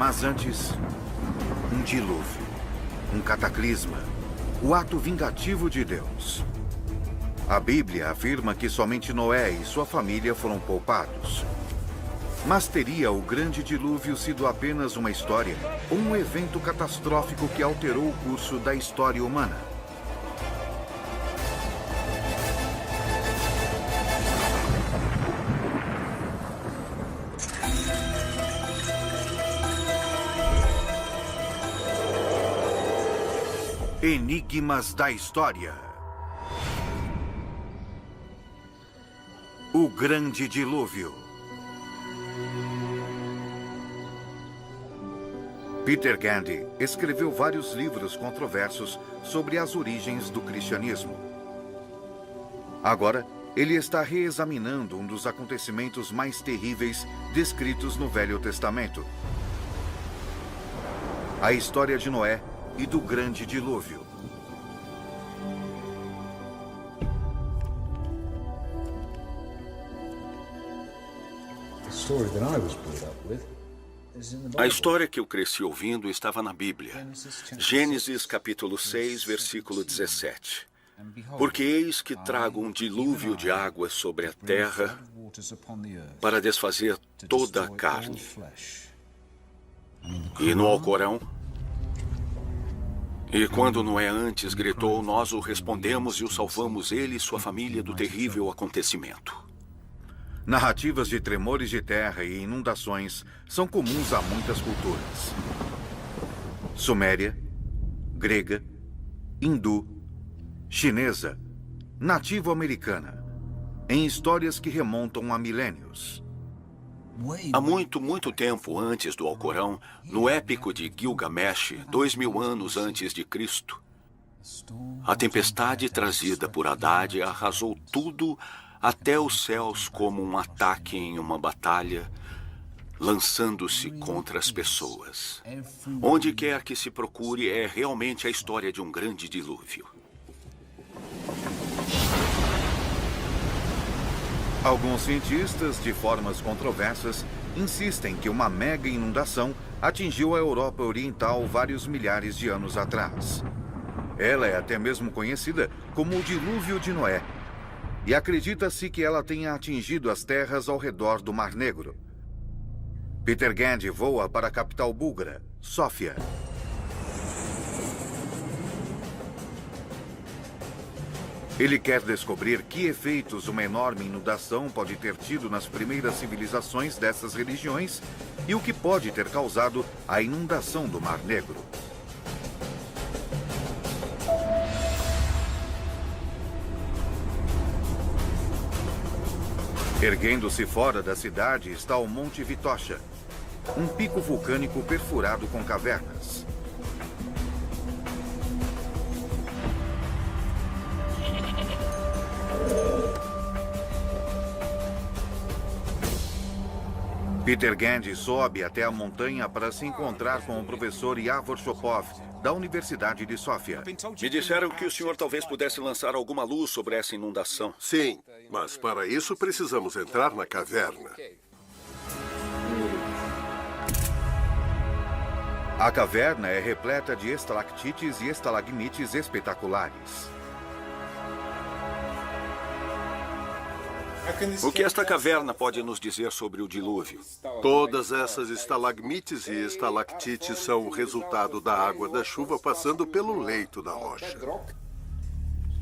Mas antes, um dilúvio, um cataclisma, o ato vingativo de Deus. A Bíblia afirma que somente Noé e sua família foram poupados. Mas teria o grande dilúvio sido apenas uma história ou um evento catastrófico que alterou o curso da história humana? Enigmas da História. O Grande Dilúvio. Peter Gandy escreveu vários livros controversos sobre as origens do cristianismo. Agora, ele está reexaminando um dos acontecimentos mais terríveis descritos no Velho Testamento. A história de Noé e do Grande Dilúvio. A história que eu cresci ouvindo estava na Bíblia. Gênesis capítulo 6, versículo 17. Porque eis que trago um dilúvio de águas sobre a terra para desfazer toda a carne. E no Alcorão, e quando Noé antes gritou, nós o respondemos e o salvamos, ele e sua família, do terrível acontecimento. Narrativas de tremores de terra e inundações são comuns a muitas culturas. Suméria, grega, hindu, chinesa, nativo-americana, em histórias que remontam a milênios. Há muito tempo antes do Alcorão, no épico de Gilgamesh, 2000 anos antes de Cristo, a tempestade trazida por Haddad arrasou tudo até os céus como um ataque em uma batalha, lançando-se contra as pessoas. Onde quer que se procure, é realmente a história de um grande dilúvio. Alguns cientistas, de formas controversas, insistem que uma mega inundação atingiu a Europa Oriental vários milhares de anos atrás. Ela é até mesmo conhecida como o Dilúvio de Noé. E acredita-se que ela tenha atingido as terras ao redor do Mar Negro. Peter Gandy voa para a capital búlgara, Sófia. Ele quer descobrir que efeitos uma enorme inundação pode ter tido nas primeiras civilizações dessas religiões e o que pode ter causado a inundação do Mar Negro. Erguendo-se fora da cidade está o Monte Vitocha, um pico vulcânico perfurado com cavernas. Peter Gandy sobe até a montanha para se encontrar com o professor Yavor Shopov, da Universidade de Sófia. Me disseram que o senhor talvez pudesse lançar alguma luz sobre essa inundação. Sim, mas para isso precisamos entrar na caverna. A caverna é repleta de estalactites e estalagmites espetaculares. O que esta caverna pode nos dizer sobre o dilúvio? Todas essas estalagmites e estalactites são o resultado da água da chuva passando pelo leito da rocha.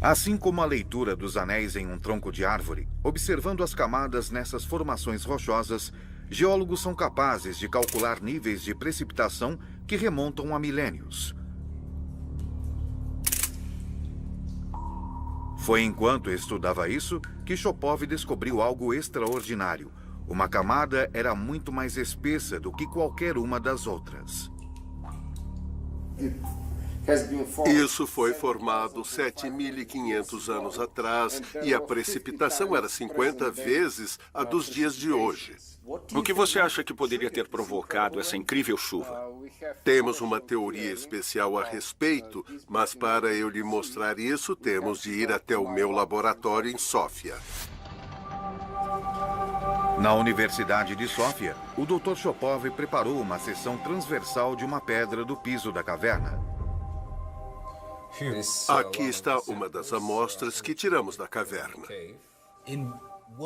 Assim como a leitura dos anéis em um tronco de árvore, observando as camadas nessas formações rochosas, geólogos são capazes de calcular níveis de precipitação que remontam a milênios. Foi enquanto estudava isso que Shopov descobriu algo extraordinário. Uma camada era muito mais espessa do que qualquer uma das outras. Isso foi formado 7.500 anos atrás e a precipitação era 50 vezes a dos dias de hoje. O que você acha que poderia ter provocado essa incrível chuva? Temos uma teoria especial a respeito, mas para eu lhe mostrar isso, temos de ir até o meu laboratório em Sófia. Na Universidade de Sófia, o Dr. Shopov preparou uma seção transversal de uma pedra do piso da caverna. Aqui está uma das amostras que tiramos da caverna.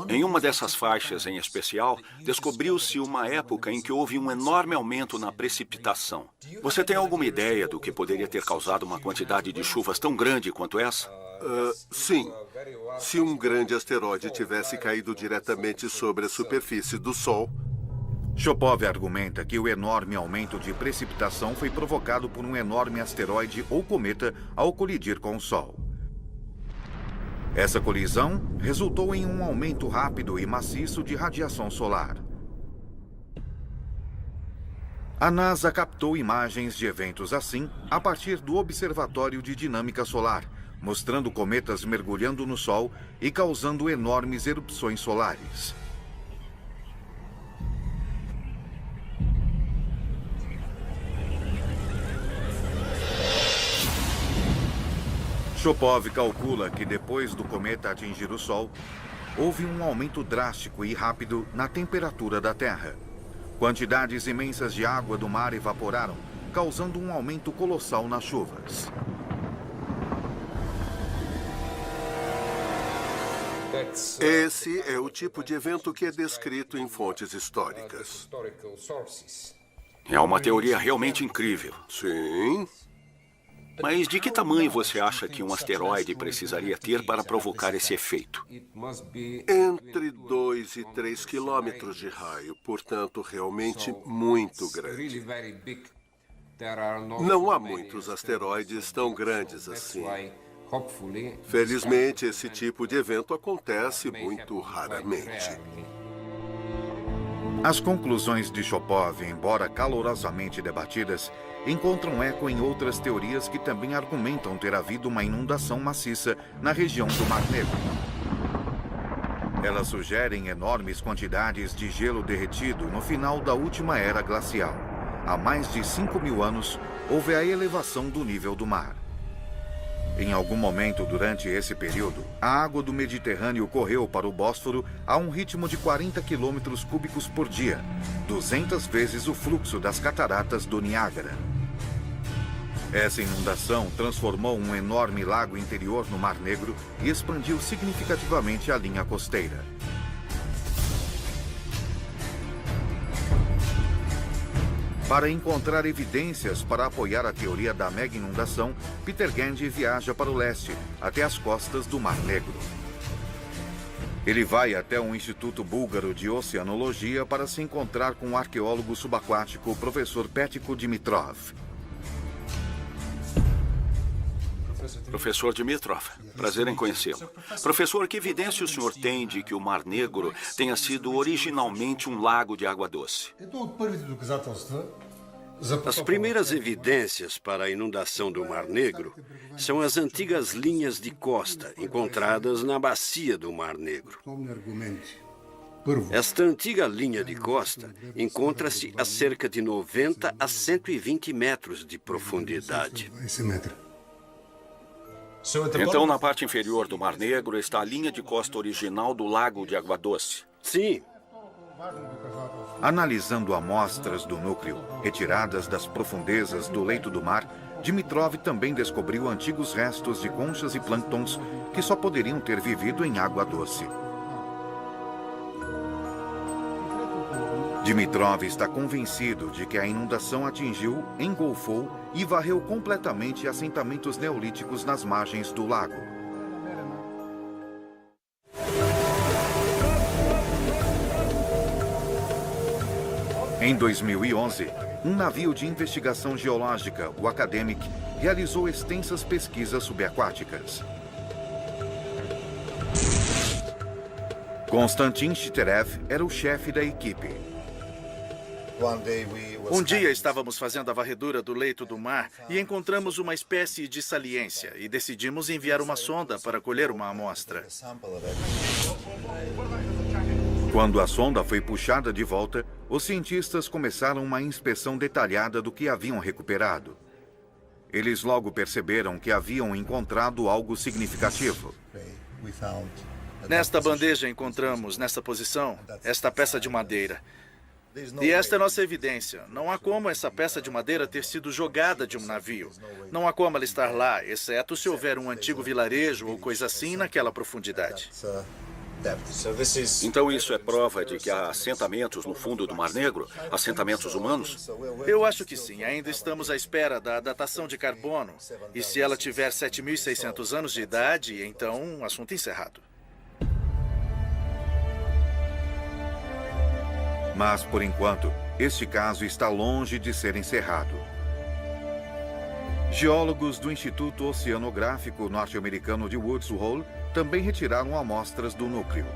Em uma dessas faixas em especial, descobriu-se uma época em que houve um enorme aumento na precipitação. Você tem alguma ideia do que poderia ter causado uma quantidade de chuvas tão grande quanto essa? Sim. Se um grande asteroide tivesse caído diretamente sobre a superfície do Sol... Shopov argumenta que o enorme aumento de precipitação foi provocado por um enorme asteroide ou cometa ao colidir com o Sol. Essa colisão resultou em um aumento rápido e maciço de radiação solar. A NASA captou imagens de eventos assim a partir do Observatório de Dinâmica Solar, mostrando cometas mergulhando no Sol e causando enormes erupções solares. Shopov calcula que depois do cometa atingir o Sol, houve um aumento drástico e rápido na temperatura da Terra. Quantidades imensas de água do mar evaporaram, causando um aumento colossal nas chuvas. Esse é o tipo de evento que é descrito em fontes históricas. É uma teoria realmente incrível. Sim. Mas de que tamanho você acha que um asteroide precisaria ter para provocar esse efeito? Entre 2 e 3 quilômetros de raio, portanto, realmente muito grande. Não há muitos asteroides tão grandes assim. Felizmente, esse tipo de evento acontece muito raramente. As conclusões de Shopov, embora calorosamente debatidas, encontram eco em outras teorias que também argumentam ter havido uma inundação maciça na região do Mar Negro. Elas sugerem enormes quantidades de gelo derretido no final da última era glacial. Há mais de 5.000 anos, houve a elevação do nível do mar. Em algum momento durante esse período, a água do Mediterrâneo correu para o Bósforo a um ritmo de 40 quilômetros cúbicos por dia, 200 vezes o fluxo das cataratas do Niágara. Essa inundação transformou um enorme lago interior no Mar Negro e expandiu significativamente a linha costeira. Para encontrar evidências para apoiar a teoria da mega inundação, Peter Gandy viaja para o leste, até as costas do Mar Negro. Ele vai até um instituto búlgaro de oceanologia para se encontrar com o arqueólogo subaquático, o professor Petko Dimitrov. Professor Dimitrov, prazer em conhecê-lo. Professor, que evidência o senhor tem de que o Mar Negro tenha sido originalmente um lago de água doce? As primeiras evidências para a inundação do Mar Negro são as antigas linhas de costa encontradas na bacia do Mar Negro. Esta antiga linha de costa encontra-se a cerca de 90 a 120 metros de profundidade. Então, na parte inferior do Mar Negro está a linha de costa original do Lago de Água Doce. Sim. Analisando amostras do núcleo, retiradas das profundezas do leito do mar, Dimitrov também descobriu antigos restos de conchas e plânctons que só poderiam ter vivido em água doce. Dimitrov está convencido de que a inundação atingiu, engolfou e varreu completamente assentamentos neolíticos nas margens do lago. Em 2011, um navio de investigação geológica, o Academic, realizou extensas pesquisas subaquáticas. Konstantin Shiterev era o chefe da equipe. Um dia estávamos fazendo a varredura do leito do mar e encontramos uma espécie de saliência e decidimos enviar uma sonda para colher uma amostra. Quando a sonda foi puxada de volta, os cientistas começaram uma inspeção detalhada do que haviam recuperado. Eles logo perceberam que haviam encontrado algo significativo. Nesta bandeja encontramos, nesta posição, esta peça de madeira. E esta é nossa evidência. Não há como essa peça de madeira ter sido jogada de um navio. Não há como ela estar lá, exceto se houver um antigo vilarejo ou coisa assim naquela profundidade. Então isso é prova de que há assentamentos no fundo do Mar Negro? Assentamentos humanos? Eu acho que sim. Ainda estamos à espera da datação de carbono. E se ela tiver 7.600 anos de idade, então assunto encerrado. Mas, por enquanto, este caso está longe de ser encerrado. Geólogos do Instituto Oceanográfico norte-americano de Woods Hole também retiraram amostras do núcleo.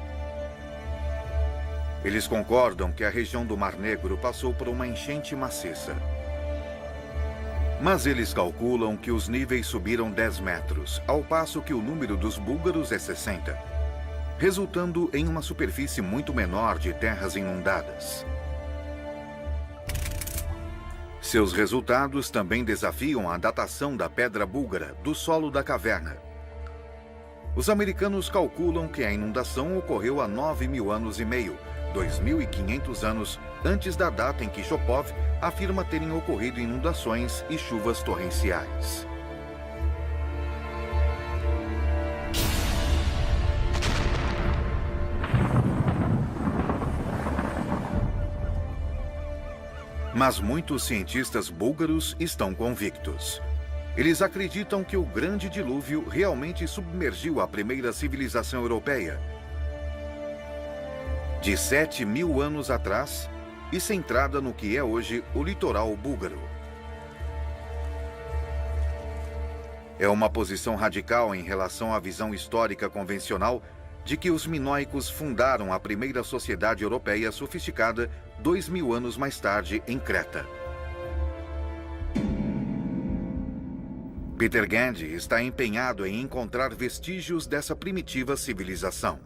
Eles concordam que a região do Mar Negro passou por uma enchente maciça. Mas eles calculam que os níveis subiram 10 metros, ao passo que o número dos búlgaros é 60, resultando em uma superfície muito menor de terras inundadas. Seus resultados também desafiam a datação da pedra búlgara do solo da caverna. Os americanos calculam que a inundação ocorreu há 9.000 anos e meio, 2.500 anos antes da data em que Shopov afirma terem ocorrido inundações e chuvas torrenciais. Mas muitos cientistas búlgaros estão convictos. Eles acreditam que o grande dilúvio realmente submergiu a primeira civilização europeia de 7.000 anos atrás e centrada no que é hoje o litoral búlgaro. É uma posição radical em relação à visão histórica convencional de que os minoicos fundaram a primeira sociedade europeia sofisticada 2.000 anos mais tarde em Creta. Peter Gandy está empenhado em encontrar vestígios dessa primitiva civilização.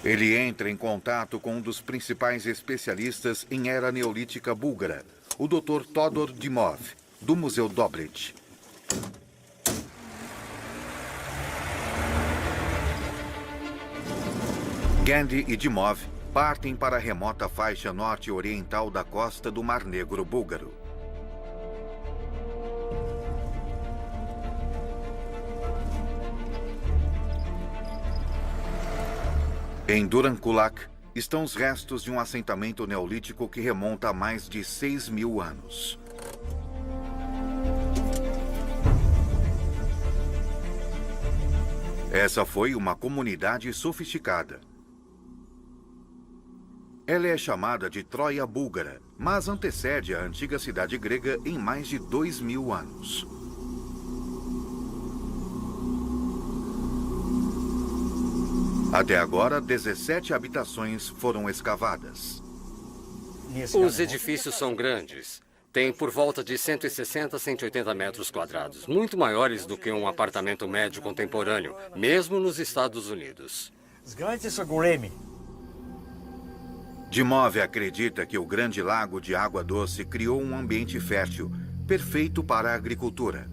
Ele entra em contato com um dos principais especialistas em era neolítica búlgara, o Dr. Todor Dimov, do Museu Dobrit. Gandy e Dimov partem para a remota faixa norte-oriental da costa do Mar Negro búlgaro. Em Durankulak estão os restos de um assentamento neolítico que remonta a mais de 6.000 anos. Essa foi uma comunidade sofisticada. Ela é chamada de Troia búlgara, mas antecede a antiga cidade grega em mais de 2.000 anos. Até agora, 17 habitações foram escavadas. Os edifícios são grandes. Tem por volta de 160 a 180 metros quadrados, muito maiores do que um apartamento médio contemporâneo, mesmo nos Estados Unidos. Dimov acredita que o Grande Lago de Água Doce criou um ambiente fértil, perfeito para a agricultura.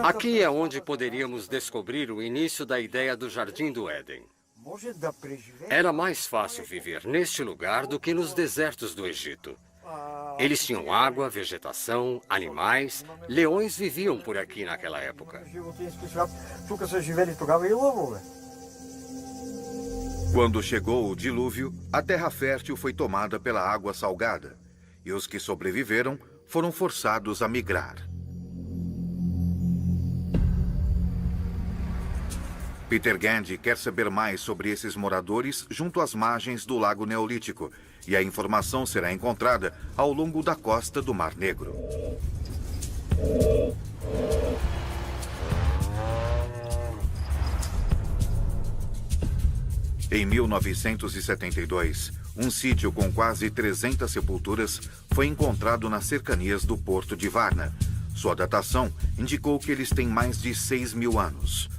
Aqui é onde poderíamos descobrir o início da ideia do Jardim do Éden. Era mais fácil viver neste lugar do que nos desertos do Egito. Eles tinham água, vegetação, animais. Leões viviam por aqui naquela época. Quando chegou o dilúvio, a terra fértil foi tomada pela água salgada, e os que sobreviveram foram forçados a migrar. Peter Gandy quer saber mais sobre esses moradores junto às margens do Lago Neolítico, e a informação será encontrada ao longo da costa do Mar Negro. Em 1972, um sítio com quase 300 sepulturas foi encontrado nas cercanias do porto de Varna. Sua datação indicou que eles têm mais de 6.000 anos.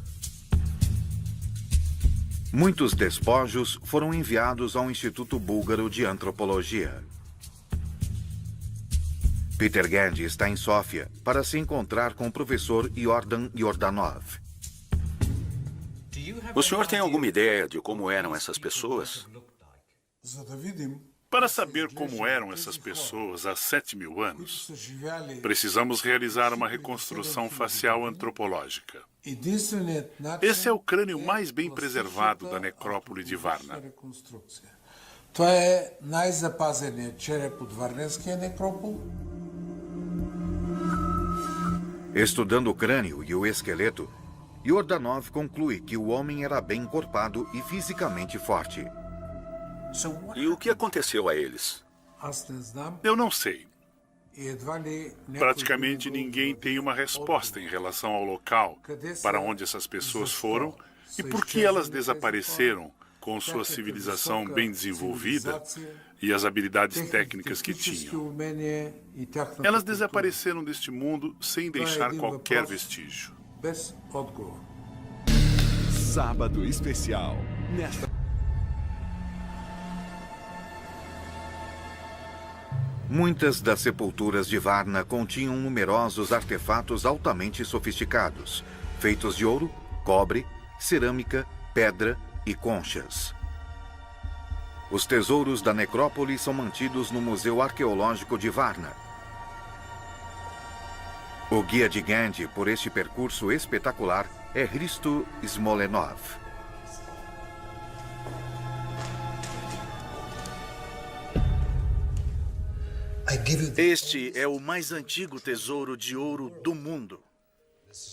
Muitos despojos foram enviados ao Instituto Búlgaro de Antropologia. Peter Gandy está em Sófia para se encontrar com o professor Yordan Yordanov. O senhor tem alguma ideia de como eram essas pessoas? Para saber como eram essas pessoas há 7.000 anos, precisamos realizar uma reconstrução facial antropológica. Esse é o crânio mais bem preservado da necrópole de Varna. Estudando o crânio e o esqueleto, Yordanov conclui que o homem era bem encorpado e fisicamente forte. E o que aconteceu a eles? Eu não sei. Praticamente ninguém tem uma resposta em relação ao local para onde essas pessoas foram e por que elas desapareceram com sua civilização bem desenvolvida e as habilidades técnicas que tinham. Elas desapareceram deste mundo sem deixar qualquer vestígio. Sábado especial. Muitas das sepulturas de Varna continham numerosos artefatos altamente sofisticados, feitos de ouro, cobre, cerâmica, pedra e conchas. Os tesouros da necrópole são mantidos no Museu Arqueológico de Varna. O guia de Gandy por este percurso espetacular é Hristo Smolenov. Este é o mais antigo tesouro de ouro do mundo.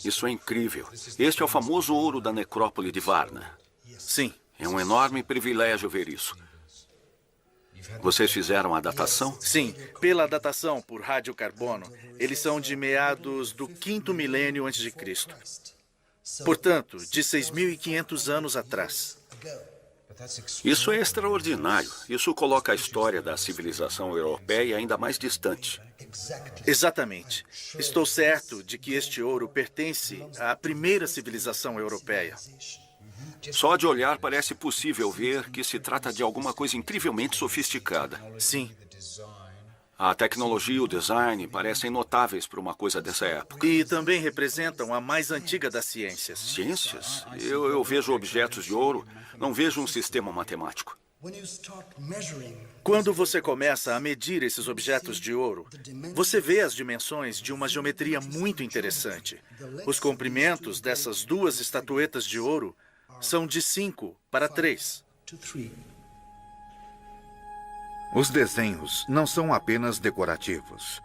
Isso é incrível. Este é o famoso ouro da necrópole de Varna. Sim. É um enorme privilégio ver isso. Vocês fizeram a datação? Sim, pela datação por radiocarbono, eles são de meados do 5º milênio antes de Cristo. Portanto, de 6.500 anos atrás. Isso é extraordinário. Isso coloca a história da civilização europeia ainda mais distante. Exatamente. Estou certo de que este ouro pertence à primeira civilização europeia. Só de olhar parece possível ver que se trata de alguma coisa incrivelmente sofisticada. Sim. A tecnologia e o design parecem notáveis para uma coisa dessa época. E também representam a mais antiga das ciências. Ciências? Eu vejo objetos de ouro, não vejo um sistema matemático. Quando você começa a medir esses objetos de ouro, você vê as dimensões de uma geometria muito interessante. Os comprimentos dessas duas estatuetas de ouro são de 5 para 3. Os desenhos não são apenas decorativos.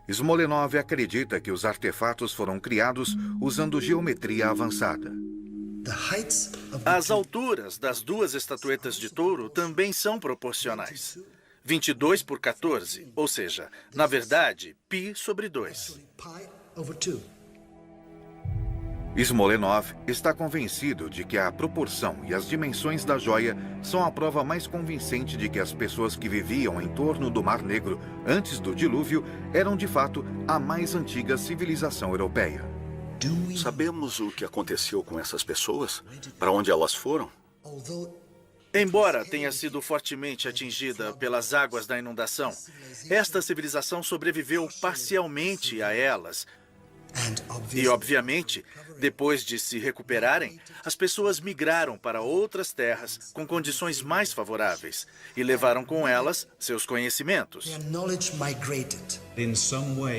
Smolenov acredita que os artefatos foram criados usando geometria avançada. As alturas das duas estatuetas de touro também são proporcionais. 22 por 14, ou seja, na verdade, π sobre 2. Smolenov está convencido de que a proporção e as dimensões da joia são a prova mais convincente de que as pessoas que viviam em torno do Mar Negro antes do dilúvio eram de fato a mais antiga civilização europeia. Sabemos o que aconteceu com essas pessoas? Para onde elas foram? Embora tenha sido fortemente atingida pelas águas da inundação, esta civilização sobreviveu parcialmente a elas. E, obviamente, depois de se recuperarem, as pessoas migraram para outras terras com condições mais favoráveis e levaram com elas seus conhecimentos.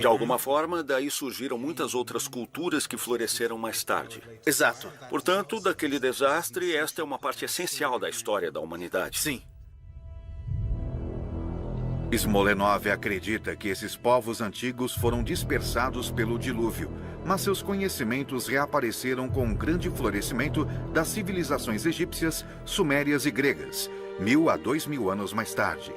De alguma forma, daí surgiram muitas outras culturas que floresceram mais tarde. Exato. Portanto, daquele desastre, esta é uma parte essencial da história da humanidade. Sim. Smolenov acredita que esses povos antigos foram dispersados pelo dilúvio, mas seus conhecimentos reapareceram com um grande florescimento das civilizações egípcias, sumérias e gregas, 1000 a 2000 anos mais tarde.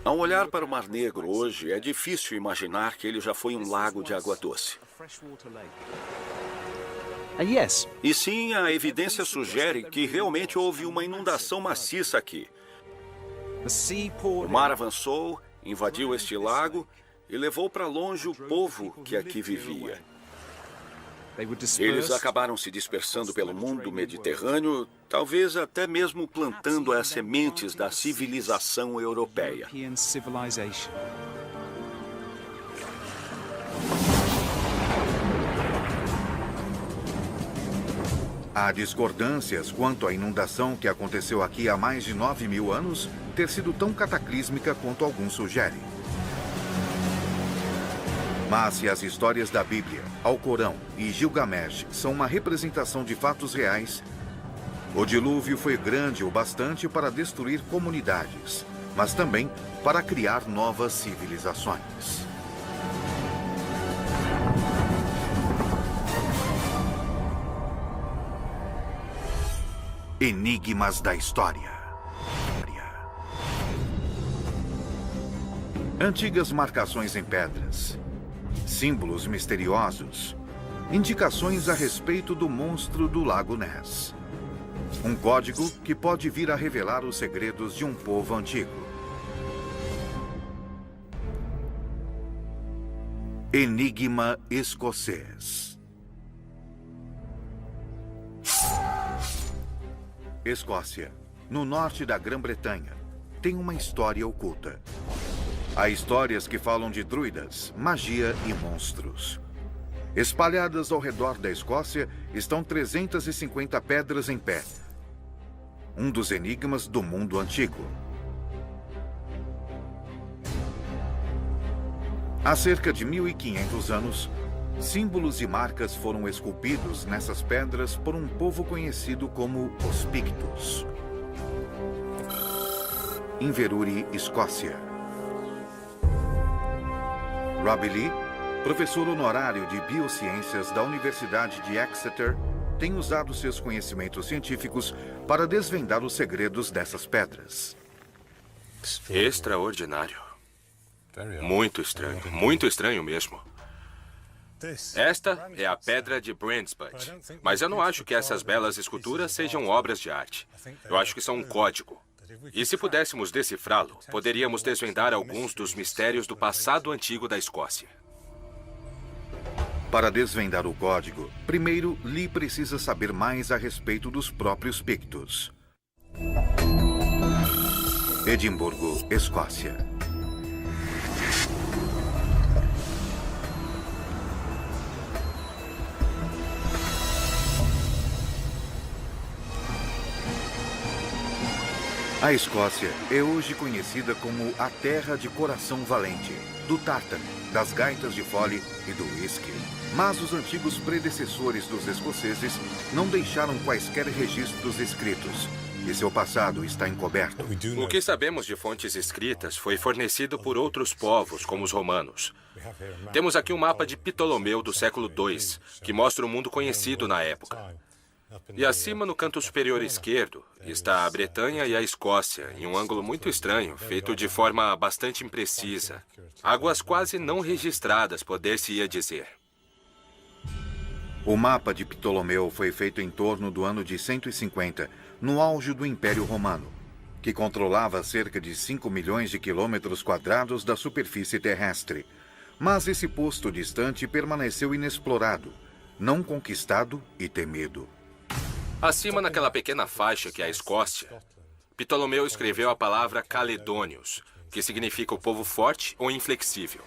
Ao olhar para o Mar Negro hoje, é difícil imaginar que ele já foi um lago de água doce. E sim, a evidência sugere que realmente houve uma inundação maciça aqui. O mar avançou, invadiu este lago e levou para longe o povo que aqui vivia. Eles acabaram se dispersando pelo mundo mediterrâneo, talvez até mesmo plantando as sementes da civilização europeia. Há discordâncias quanto à inundação que aconteceu aqui há mais de 9.000 anos ter sido tão cataclísmica quanto alguns sugerem. Mas se as histórias da Bíblia, Alcorão e Gilgamesh são uma representação de fatos reais, o dilúvio foi grande o bastante para destruir comunidades, mas também para criar novas civilizações. Enigmas da história. Antigas marcações em pedras, símbolos misteriosos, indicações a respeito do monstro do Lago Ness. Um código que pode vir a revelar os segredos de um povo antigo. Enigma escocês. Escócia, no norte da Grã-Bretanha, tem uma história oculta. Há histórias que falam de druidas, magia e monstros. Espalhadas ao redor da Escócia estão 350 pedras em pé. Um dos enigmas do mundo antigo. Há cerca de 1.500 anos, símbolos e marcas foram esculpidos nessas pedras por um povo conhecido como os Pictos. Inverurie, Escócia. Robbie Lee, professor honorário de Biociências da Universidade de Exeter, tem usado seus conhecimentos científicos para desvendar os segredos dessas pedras. Extraordinário. Muito estranho mesmo. Esta é a Pedra de Brandsbury, mas eu não acho que essas belas esculturas sejam obras de arte. Eu acho que são um código. E se pudéssemos decifrá-lo, poderíamos desvendar alguns dos mistérios do passado antigo da Escócia. Para desvendar o código, primeiro Lee precisa saber mais a respeito dos próprios Pictos. Edimburgo, Escócia. A Escócia é hoje conhecida como a terra de coração valente, do tártaro, das gaitas de fole e do whisky. Mas os antigos predecessores dos escoceses não deixaram quaisquer registros escritos, e seu passado está encoberto. O que sabemos de fontes escritas foi fornecido por outros povos, como os romanos. Temos aqui um mapa de Ptolomeu do século II, que mostra o mundo conhecido na época. E acima, no canto superior esquerdo, está a Bretanha e a Escócia, em um ângulo muito estranho, feito de forma bastante imprecisa. Águas quase não registradas, poder-se-ia dizer. O mapa de Ptolomeu foi feito em torno do ano de 150, no auge do Império Romano, que controlava cerca de 5 milhões de quilômetros quadrados da superfície terrestre. Mas esse posto distante permaneceu inexplorado, não conquistado e temido. Acima, naquela pequena faixa que é a Escócia, Ptolomeu escreveu a palavra Caledônios, que significa o povo forte ou inflexível.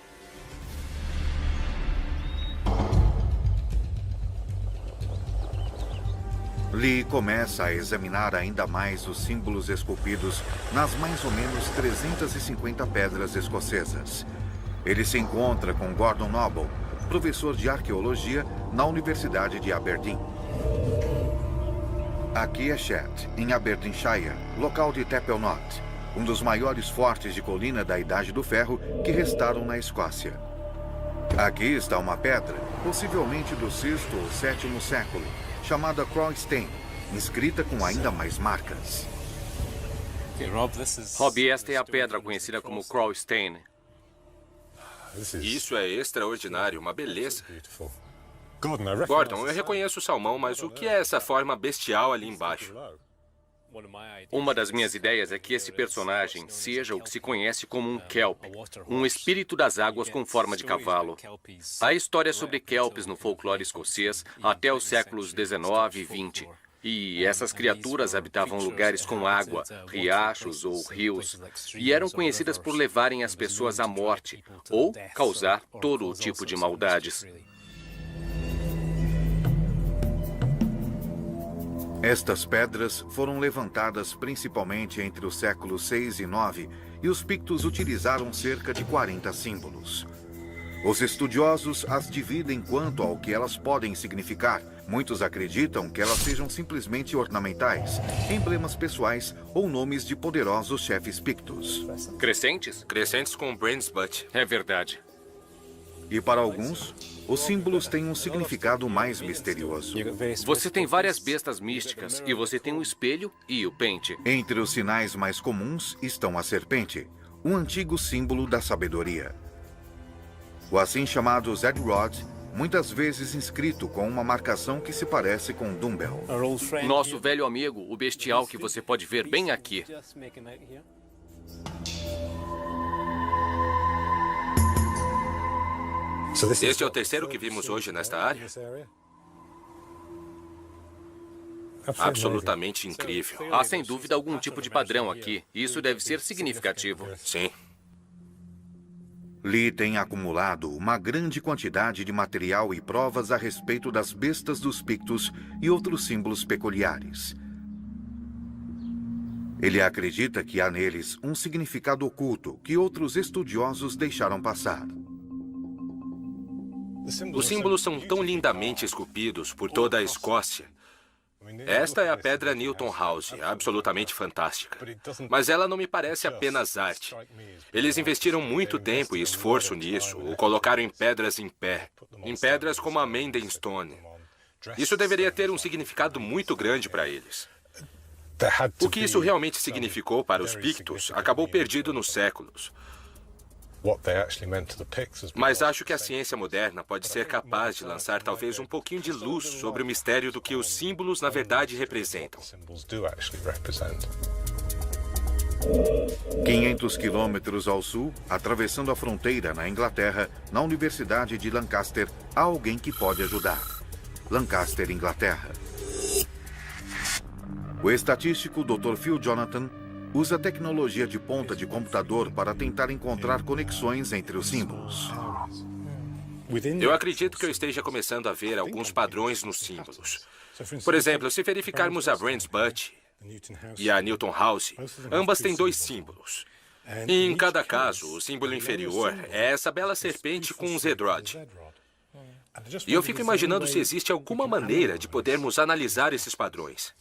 Lee começa a examinar ainda mais os símbolos esculpidos nas mais ou menos 350 pedras escocesas. Ele se encontra com Gordon Noble, professor de arqueologia na Universidade de Aberdeen. Aqui é Chet, em Aberdeenshire, local de Teppel Knot, um dos maiores fortes de colina da Idade do Ferro que restaram na Escócia. Aqui está uma pedra, possivelmente do 6º ou 7º século, chamada Croystein, inscrita com ainda mais marcas. Rob, esta é a pedra conhecida como Croystein. Isso é extraordinário, uma beleza. Gordon, eu reconheço o salmão, mas o que é essa forma bestial ali embaixo? Uma das minhas ideias é que esse personagem seja o que se conhece como um Kelp, um espírito das águas com forma de cavalo. Há histórias sobre Kelps no folclore escocês até os séculos 19 e 20. E essas criaturas habitavam lugares com água, riachos ou rios, e eram conhecidas por levarem as pessoas à morte ou causar todo o tipo de maldades. Estas pedras foram levantadas principalmente entre os séculos 6 e 9 e os Pictos utilizaram cerca de 40 símbolos. Os estudiosos as dividem quanto ao que elas podem significar. Muitos acreditam que elas sejam simplesmente ornamentais, emblemas pessoais ou nomes de poderosos chefes Pictos. Crescentes? Crescentes com Brand's Butt. É verdade. E para alguns, os símbolos têm um significado mais misterioso. Você tem várias bestas místicas e você tem um espelho e o pente. Entre os sinais mais comuns estão a serpente, um antigo símbolo da sabedoria. O assim chamado Zed Rod, muitas vezes inscrito com uma marcação que se parece com Dumbbell. Nosso velho amigo, o bestial que você pode ver bem aqui. Este é o terceiro que vimos hoje nesta área? Absolutamente incrível. Há sem dúvida algum tipo de padrão aqui. Isso deve ser significativo. Sim. Lee tem acumulado uma grande quantidade de material e provas a respeito das bestas dos Pictos e outros símbolos peculiares. Ele acredita que há neles um significado oculto que outros estudiosos deixaram passar. Os símbolos são tão lindamente esculpidos por toda a Escócia. Esta é a pedra Newton House, absolutamente fantástica. Mas ela não me parece apenas arte. Eles investiram muito tempo e esforço nisso, o colocaram em pedras em pé, em pedras como a Maiden Stone. Isso deveria ter um significado muito grande para eles. O que isso realmente significou para os Pictos acabou perdido nos séculos. Mas acho que a ciência moderna pode ser capaz de lançar talvez um pouquinho de luz sobre o mistério do que os símbolos na verdade representam. 500 quilômetros ao sul, atravessando a fronteira na Inglaterra, na Universidade de Lancaster, há alguém que pode ajudar. Lancaster, Inglaterra. O estatístico Dr. Phil Jonathan usa tecnologia de ponta de computador para tentar encontrar conexões entre os símbolos. Eu acredito que eu esteja começando a ver alguns padrões nos símbolos. Por exemplo, se verificarmos a Brand's Butt e a Newton House, ambas têm dois símbolos. E em cada caso, o símbolo inferior é essa bela serpente com um Zed-Rod. E eu fico imaginando se existe alguma maneira de podermos analisar esses padrões.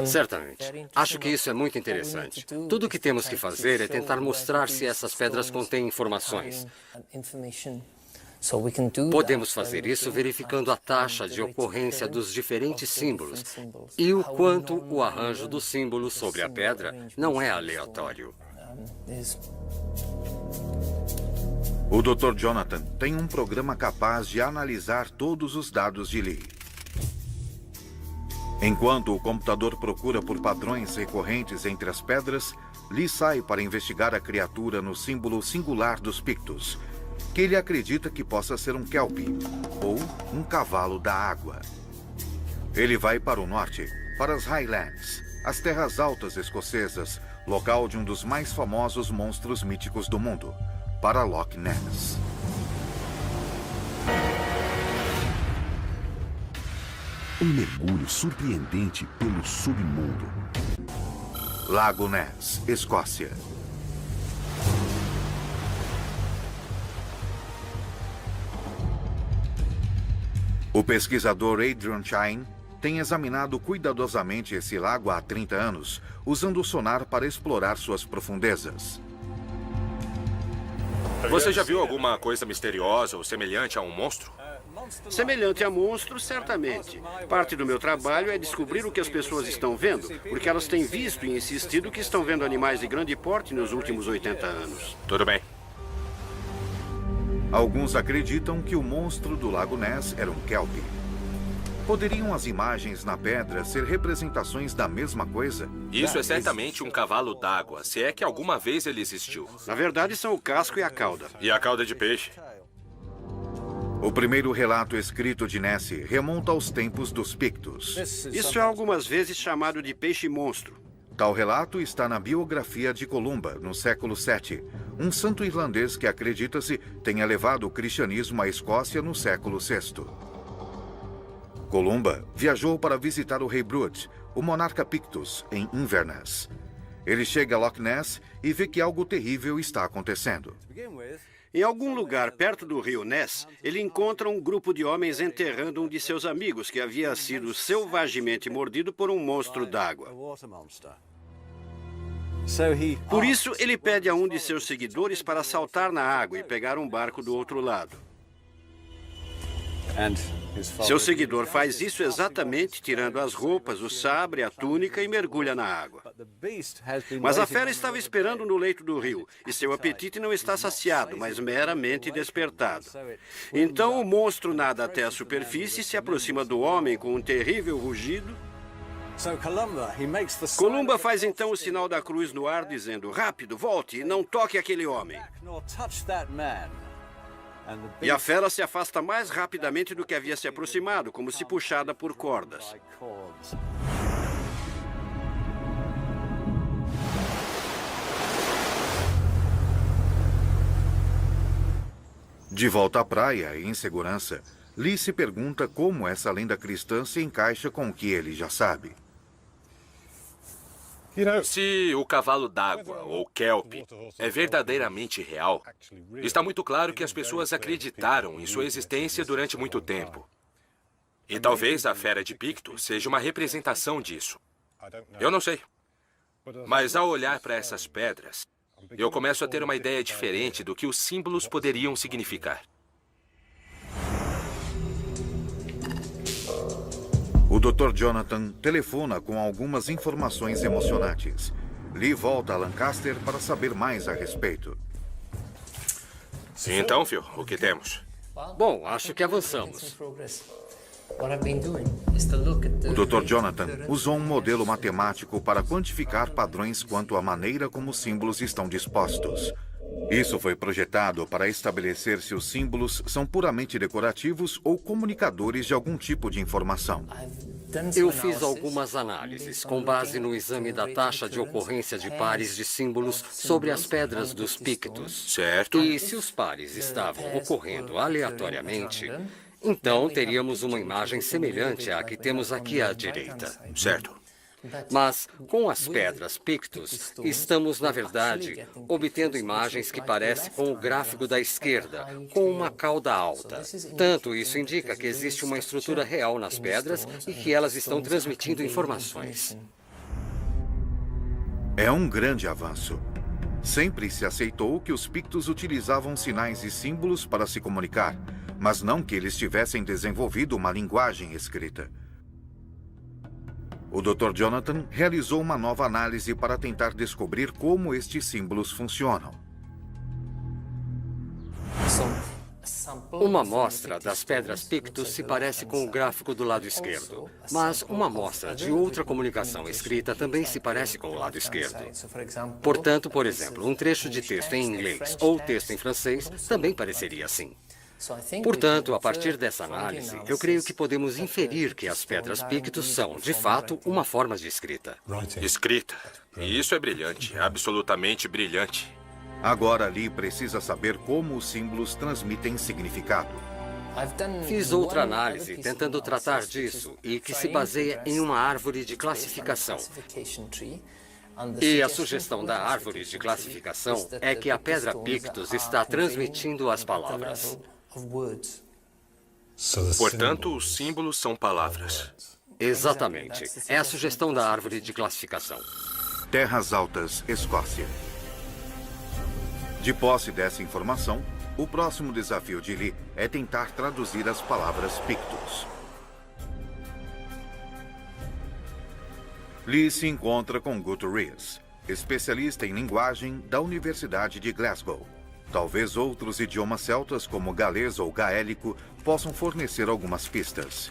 Certamente. Acho que isso é muito interessante. Tudo o que temos que fazer é tentar mostrar se essas pedras contêm informações. Podemos fazer isso verificando a taxa de ocorrência dos diferentes símbolos e o quanto o arranjo do símbolo sobre a pedra não é aleatório. O Dr. Jonathan tem um programa capaz de analisar todos os dados de Lee. Enquanto o computador procura por padrões recorrentes entre as pedras, Lee sai para investigar a criatura no símbolo singular dos Pictos, que ele acredita que possa ser um Kelp, ou um cavalo da água. Ele vai para o norte, para as Highlands, as terras altas escocesas, local de um dos mais famosos monstros míticos do mundo, para Loch Ness. Um mergulho surpreendente pelo submundo. Lago Ness, Escócia. O pesquisador Adrian Chine tem examinado cuidadosamente esse lago há 30 anos, usando o sonar para explorar suas profundezas. Você já viu alguma coisa misteriosa ou semelhante a um monstro? Semelhante a monstros, certamente. Parte do meu trabalho é descobrir o que as pessoas estão vendo, porque elas têm visto e insistido que estão vendo animais de grande porte nos últimos 80 anos. Tudo bem. Alguns acreditam que o monstro do Lago Ness era um Kelp. Poderiam as imagens na pedra ser representações da mesma coisa? Isso é certamente um cavalo d'água, se é que alguma vez ele existiu. Na verdade, são o casco e a cauda. E a cauda de peixe? O primeiro relato escrito de Nessie remonta aos tempos dos Pictos. Isso é algumas vezes chamado de peixe-monstro. Tal relato está na biografia de Columba, no século VII, um santo irlandês que acredita-se tenha levado o cristianismo à Escócia no século VI. Columba viajou para visitar o rei Brut, o monarca Pictus, em Inverness. Ele chega a Loch Ness e vê que algo terrível está acontecendo. Em algum lugar perto do rio Ness, ele encontra um grupo de homens enterrando um de seus amigos que havia sido selvagemente mordido por um monstro d'água. Por isso, ele pede a um de seus seguidores para saltar na água e pegar um barco do outro lado. Seu seguidor faz isso exatamente tirando as roupas, o sabre, a túnica e mergulha na água. Mas a fera estava esperando no leito do rio e seu apetite não está saciado, mas meramente despertado. Então o monstro nada até a superfície, se aproxima do homem com um terrível rugido. Columba faz então o sinal da cruz no ar, dizendo: rápido, volte e não toque aquele homem. E a fera se afasta mais rapidamente do que havia se aproximado, como se puxada por cordas. De volta à praia e em segurança, Lee se pergunta como essa lenda cristã se encaixa com o que ele já sabe. Se o cavalo d'água, ou kelp, é verdadeiramente real, está muito claro que as pessoas acreditaram em sua existência durante muito tempo. E talvez a fera de Picto seja uma representação disso. Eu não sei. Mas ao olhar para essas pedras, eu começo a ter uma ideia diferente do que os símbolos poderiam significar. O Dr. Jonathan telefona com algumas informações emocionantes. Lee volta a Lancaster para saber mais a respeito. Então, Phil, o que temos? Bom, acho que avançamos. O Dr. Jonathan usou um modelo matemático para quantificar padrões quanto à maneira como os símbolos estão dispostos. Isso foi projetado para estabelecer se os símbolos são puramente decorativos ou comunicadores de algum tipo de informação. Eu fiz algumas análises com base no exame da taxa de ocorrência de pares de símbolos sobre as pedras dos Pictos. Certo. E se os pares estavam ocorrendo aleatoriamente, então teríamos uma imagem semelhante à que temos aqui à direita. Certo. Mas, com as pedras Pictos, estamos, na verdade, obtendo imagens que parecem com o gráfico da esquerda, com uma cauda alta. Tanto isso indica que existe uma estrutura real nas pedras e que elas estão transmitindo informações. É um grande avanço. Sempre se aceitou que os Pictos utilizavam sinais e símbolos para se comunicar, mas não que eles tivessem desenvolvido uma linguagem escrita. O Dr. Jonathan realizou uma nova análise para tentar descobrir como estes símbolos funcionam. Uma amostra das pedras Pictos se parece com o gráfico do lado esquerdo, mas uma amostra de outra comunicação escrita também se parece com o lado esquerdo. Portanto, por exemplo, um trecho de texto em inglês ou texto em francês também pareceria assim. Portanto, a partir dessa análise, eu creio que podemos inferir que as pedras Pictos são, de fato, uma forma de escrita. Escrita. E isso é brilhante, absolutamente brilhante. Agora Lee precisa saber como os símbolos transmitem significado. Fiz outra análise tentando tratar disso e que se baseia em uma árvore de classificação. E a sugestão da árvore de classificação é que a pedra Pictos está transmitindo as palavras. Portanto, os símbolos são palavras. Exatamente. É a sugestão da árvore de classificação. Terras Altas, Escócia. De posse dessa informação, o próximo desafio de Lee é tentar traduzir as palavras Pictos. Lee se encontra com Guto Rees, especialista em linguagem da Universidade de Glasgow. Talvez outros idiomas celtas, como galês ou gaélico, possam fornecer algumas pistas.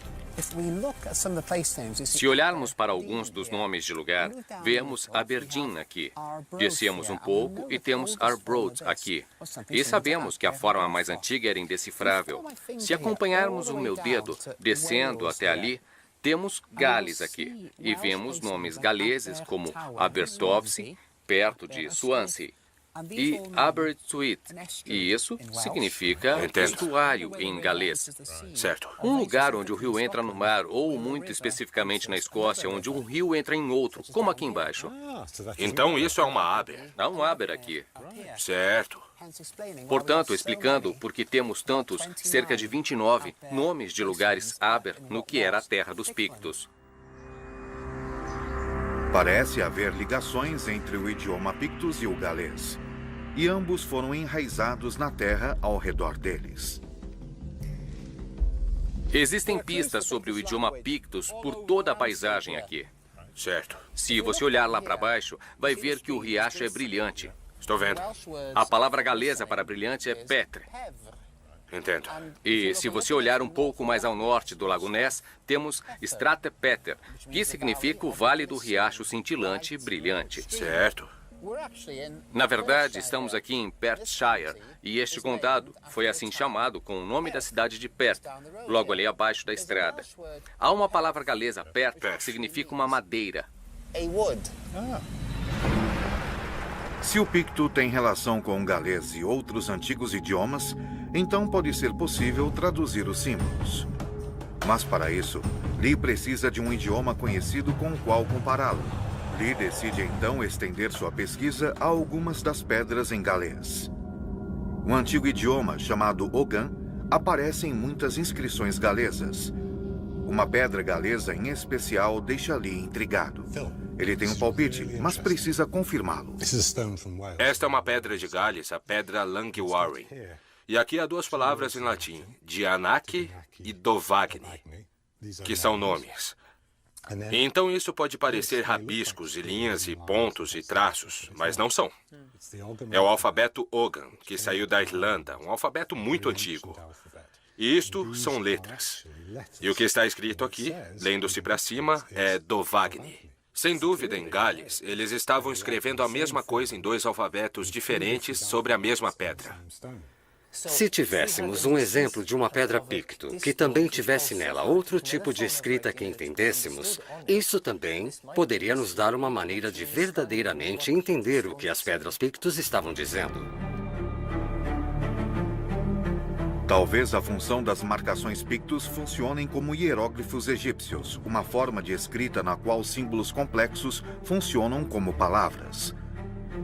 Se olharmos para alguns dos nomes de lugar, vemos Aberdeen aqui. Descemos um pouco e temos Arbroath aqui. E sabemos que a forma mais antiga era indecifrável. Se acompanharmos o meu dedo descendo até ali, temos Gales aqui. E vemos nomes galeses como Abertofse, perto de Swansea, e Aberystwyth, e isso significa estuário em galês. Certo. Um lugar onde o rio entra no mar, ou muito especificamente na Escócia, onde um rio entra em outro, como aqui embaixo. Então isso é uma Aber. Há um Aber aqui. Certo. Portanto, explicando por que temos tantos, cerca de 29 nomes de lugares Aber no que era a terra dos Pictos. Parece haver ligações entre o idioma Pictos e o galês, e ambos foram enraizados na terra ao redor deles. Existem pistas sobre o idioma Pictos por toda a paisagem aqui. Certo. Se você olhar lá para baixo, vai ver que o riacho é brilhante. Estou vendo. A palavra galesa para brilhante é petre. Entendo. E se você olhar um pouco mais ao norte do Lago Ness, temos Strate Peter, que significa o Vale do Riacho Cintilante e Brilhante. Certo. Na verdade, estamos aqui em Perthshire, e este condado foi assim chamado com o nome da cidade de Perth, logo ali abaixo da estrada. Há uma palavra galesa, Perth, que significa uma madeira. Se o Picto tem relação com o galês e outros antigos idiomas, então pode ser possível traduzir os símbolos. Mas para isso, Lee precisa de um idioma conhecido com o qual compará-lo. Lee decide então estender sua pesquisa a algumas das pedras em galês. Um antigo idioma chamado Ogan aparece em muitas inscrições galesas. Uma pedra galesa em especial deixa Lee intrigado. Ele tem um palpite, mas precisa confirmá-lo. Esta é uma pedra de Gales, a pedra Langhwarren. E aqui há duas palavras em latim, Dianac e Dovagni, que são nomes. E então isso pode parecer rabiscos e linhas e pontos e traços, mas não são. É o alfabeto Ogan, que saiu da Irlanda, um alfabeto muito antigo. E isto são letras. E o que está escrito aqui, lendo-se para cima, é Dovagni. Sem dúvida, em Gales, eles estavam escrevendo a mesma coisa em dois alfabetos diferentes sobre a mesma pedra. Se tivéssemos um exemplo de uma pedra picto, que também tivesse nela outro tipo de escrita que entendêssemos, isso também poderia nos dar uma maneira de verdadeiramente entender o que as pedras pictos estavam dizendo. Talvez a função das marcações pictos funcionem como hieróglifos egípcios, uma forma de escrita na qual símbolos complexos funcionam como palavras.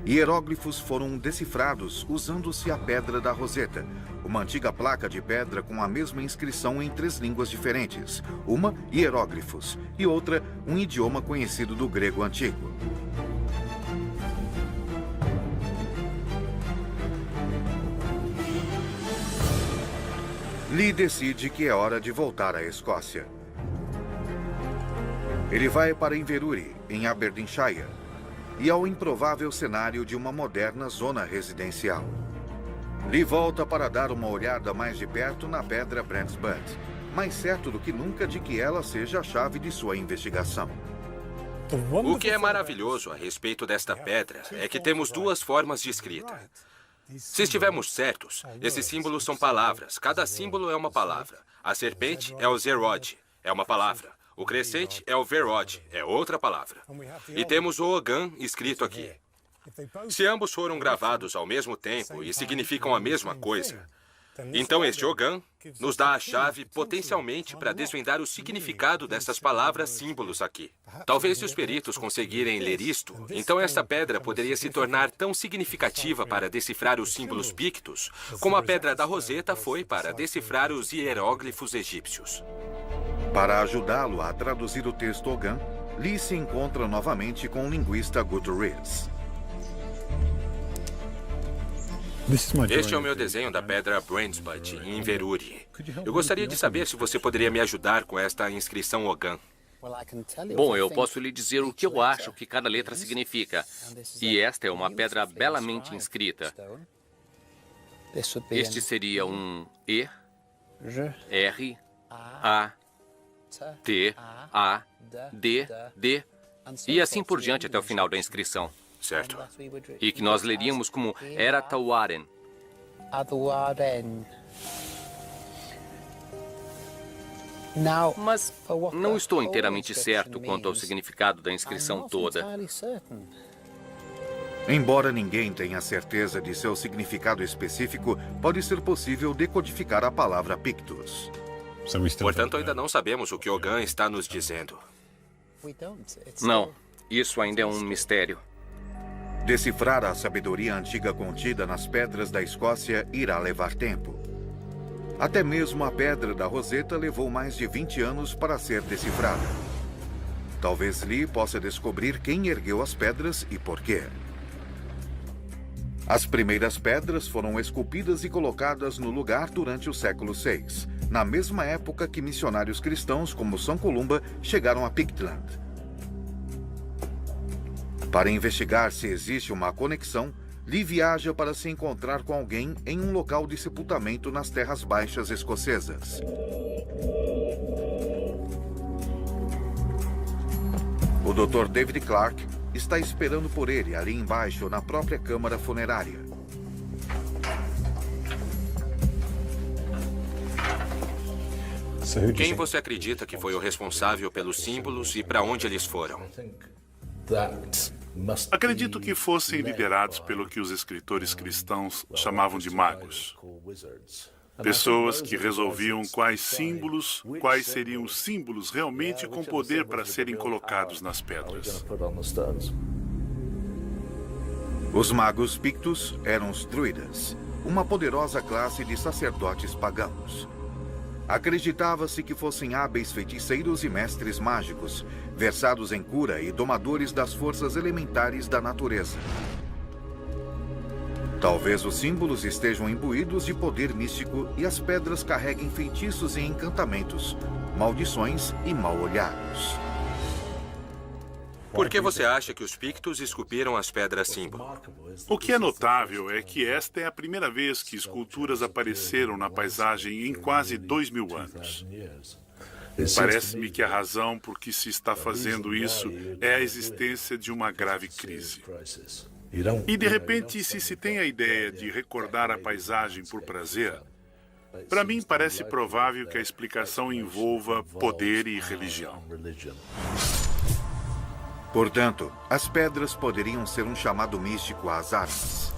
Hieróglifos foram decifrados usando-se a Pedra da Roseta, uma antiga placa de pedra com a mesma inscrição em 3 línguas diferentes, uma hieróglifos e outra um idioma conhecido do grego antigo. Lee decide que é hora de voltar à Escócia. Ele vai para Inverurie, em Aberdeenshire, e ao improvável cenário de uma moderna zona residencial. Lee volta para dar uma olhada mais de perto na pedra Brant's Butt, mais certo do que nunca de que ela seja a chave de sua investigação. O que é maravilhoso a respeito desta pedra é que temos duas formas de escrita. Se estivermos certos, esses símbolos são palavras. Cada símbolo é uma palavra. A serpente é o Zerod, é uma palavra. O crescente é o Verod, é outra palavra. E temos o Ogan escrito aqui. Se ambos foram gravados ao mesmo tempo e significam a mesma coisa, então este Ogan nos dá a chave potencialmente para desvendar o significado dessas palavras símbolos aqui. Talvez se os peritos conseguirem ler isto, então esta pedra poderia se tornar tão significativa para decifrar os símbolos pictos, como a pedra da Roseta foi para decifrar os hieróglifos egípcios. Para ajudá-lo a traduzir o texto Ogan, Lee se encontra novamente com o linguista Guto Rees. Este é o meu desenho da pedra Brant's Butt, em Inverurie. Eu gostaria de saber se você poderia me ajudar com esta inscrição Ogan. Bom, eu posso lhe dizer o que eu acho que cada letra significa. E esta é uma pedra belamente inscrita. Este seria um E, R, A, T, A, D, D, e assim por diante até o final da inscrição. Certo. E que nós leríamos como Eratawaren. Mas não estou inteiramente certo quanto ao significado da inscrição toda. Embora ninguém tenha certeza de seu significado específico, pode ser possível decodificar a palavra Pictus. Portanto, ainda não sabemos o que Ogan está nos dizendo. Não, isso ainda é um mistério. Decifrar a sabedoria antiga contida nas pedras da Escócia irá levar tempo. Até mesmo a pedra da Roseta levou mais de 20 anos para ser decifrada. Talvez Lee possa descobrir quem ergueu as pedras e por quê. As primeiras pedras foram esculpidas e colocadas no lugar durante o século VI, na mesma época que missionários cristãos como São Columba chegaram a Pictland. Para investigar se existe uma conexão, Lee viaja para se encontrar com alguém em um local de sepultamento nas terras baixas escocesas. O Dr. David Clark está esperando por ele ali embaixo na própria câmara funerária. Quem você acredita que foi o responsável pelos símbolos e para onde eles foram? Acredito que fossem liderados pelo que os escritores cristãos chamavam de magos. Pessoas que resolviam quais seriam os símbolos realmente com poder para serem colocados nas pedras. Os magos Pictus eram os druidas, uma poderosa classe de sacerdotes pagãos. Acreditava-se que fossem hábeis feiticeiros e mestres mágicos, versados em cura e domadores das forças elementares da natureza. Talvez os símbolos estejam imbuídos de poder místico e as pedras carreguem feitiços e encantamentos, maldições e mal-olhados. Por que você acha que os Pictos esculpiram as pedras símbolo? O que é notável é que esta é a primeira vez que esculturas apareceram na paisagem em quase 2000 anos. Parece-me que a razão por que se está fazendo isso é a existência de uma grave crise. E, de repente, se tem a ideia de recordar a paisagem por prazer, para mim parece provável que a explicação envolva poder e religião. Portanto, as pedras poderiam ser um chamado místico às armas.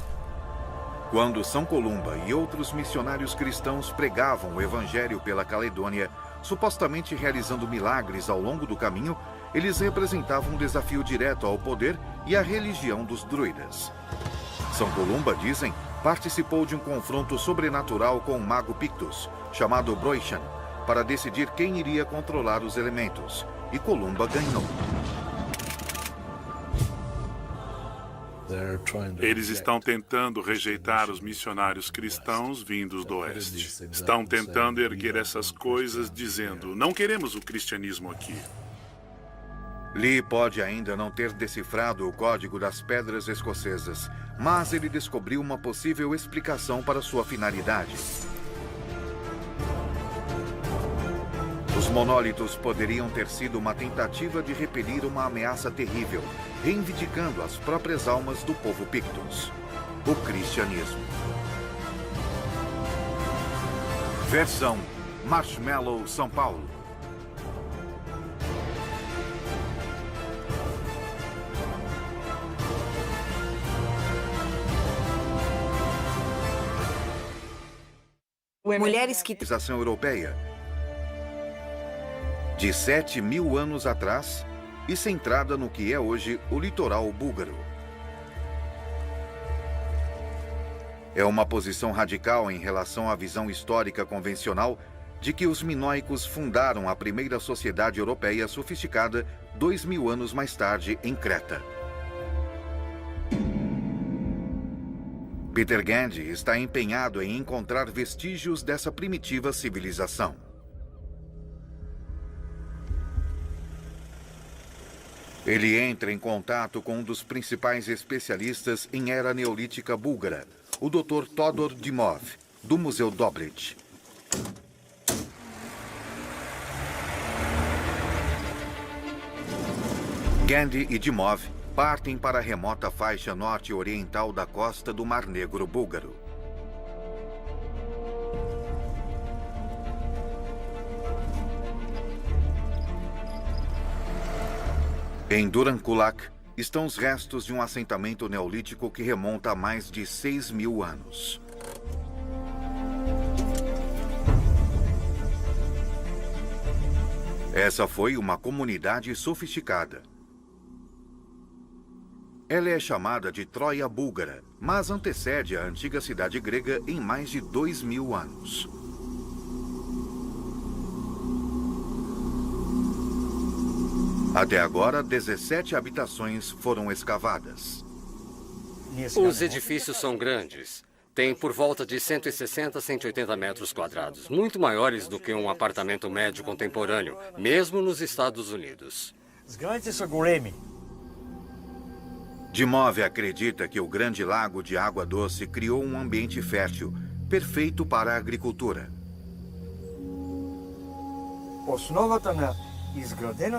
Quando São Columba e outros missionários cristãos pregavam o evangelho pela Caledônia, supostamente realizando milagres ao longo do caminho, eles representavam um desafio direto ao poder e à religião dos druidas. São Columba, dizem, participou de um confronto sobrenatural com um mago Pictus, chamado Broichan, para decidir quem iria controlar os elementos, e Columba ganhou. Eles estão tentando rejeitar os missionários cristãos vindos do Oeste. Estão tentando erguer essas coisas, dizendo, não queremos o cristianismo aqui. Lee pode ainda não ter decifrado o código das pedras escocesas, mas ele descobriu uma possível explicação para sua finalidade. Os monólitos poderiam ter sido uma tentativa de repelir uma ameaça terrível, reivindicando as próprias almas do povo Pictus, o cristianismo. Versão Marshmallow São Paulo. Mulheres que... Civilização europeia de 7.000 anos atrás e centrada no que é hoje o litoral búlgaro. É uma posição radical em relação à visão histórica convencional de que os minoicos fundaram a primeira sociedade europeia sofisticada 2.000 anos mais tarde em Creta. Peter Gandy está empenhado em encontrar vestígios dessa primitiva civilização. Ele entra em contato com um dos principais especialistas em era neolítica búlgara, o Dr. Todor Dimov, do Museu Dobrit. Gandhi e Dimov partem para a remota faixa norte-oriental da costa do Mar Negro búlgaro. Em Durankulak estão os restos de um assentamento neolítico que remonta a mais de 6.000 anos. Essa foi uma comunidade sofisticada. Ela é chamada de Troia búlgara, mas antecede a antiga cidade grega em mais de 2.000 anos. Até agora, 17 habitações foram escavadas. Os edifícios são grandes. Tem por volta de 160 a 180 metros quadrados, muito maiores do que um apartamento médio contemporâneo, mesmo nos Estados Unidos. Dimov acredita que o grande lago de água doce criou um ambiente fértil, perfeito para a agricultura.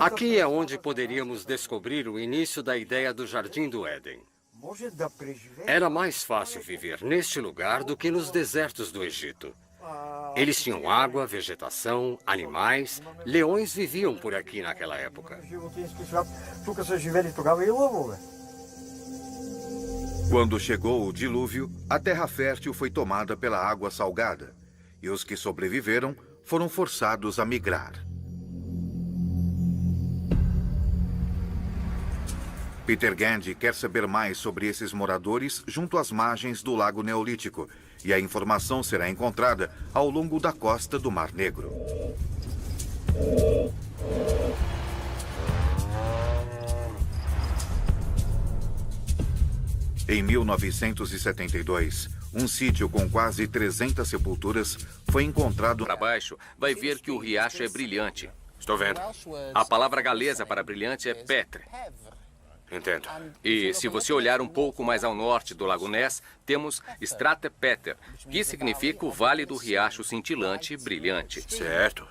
Aqui é onde poderíamos descobrir o início da ideia do Jardim do Éden. Era mais fácil viver neste lugar do que nos desertos do Egito. Eles tinham água, vegetação, animais. Leões viviam por aqui naquela época. Quando chegou o dilúvio, a terra fértil foi tomada pela água salgada, e os que sobreviveram foram forçados a migrar. Peter Gandhi quer saber mais sobre esses moradores junto às margens do Lago Neolítico, e a informação será encontrada ao longo da costa do Mar Negro. Em 1972, um sítio com quase 300 sepulturas foi encontrado... Para baixo, vai ver que o riacho é brilhante. Estou vendo. A palavra galesa para brilhante é Petre. Entendo. E se você olhar um pouco mais ao norte do Lago Ness, temos Strate Peter, que significa o Vale do Riacho Cintilante e Brilhante. Certo.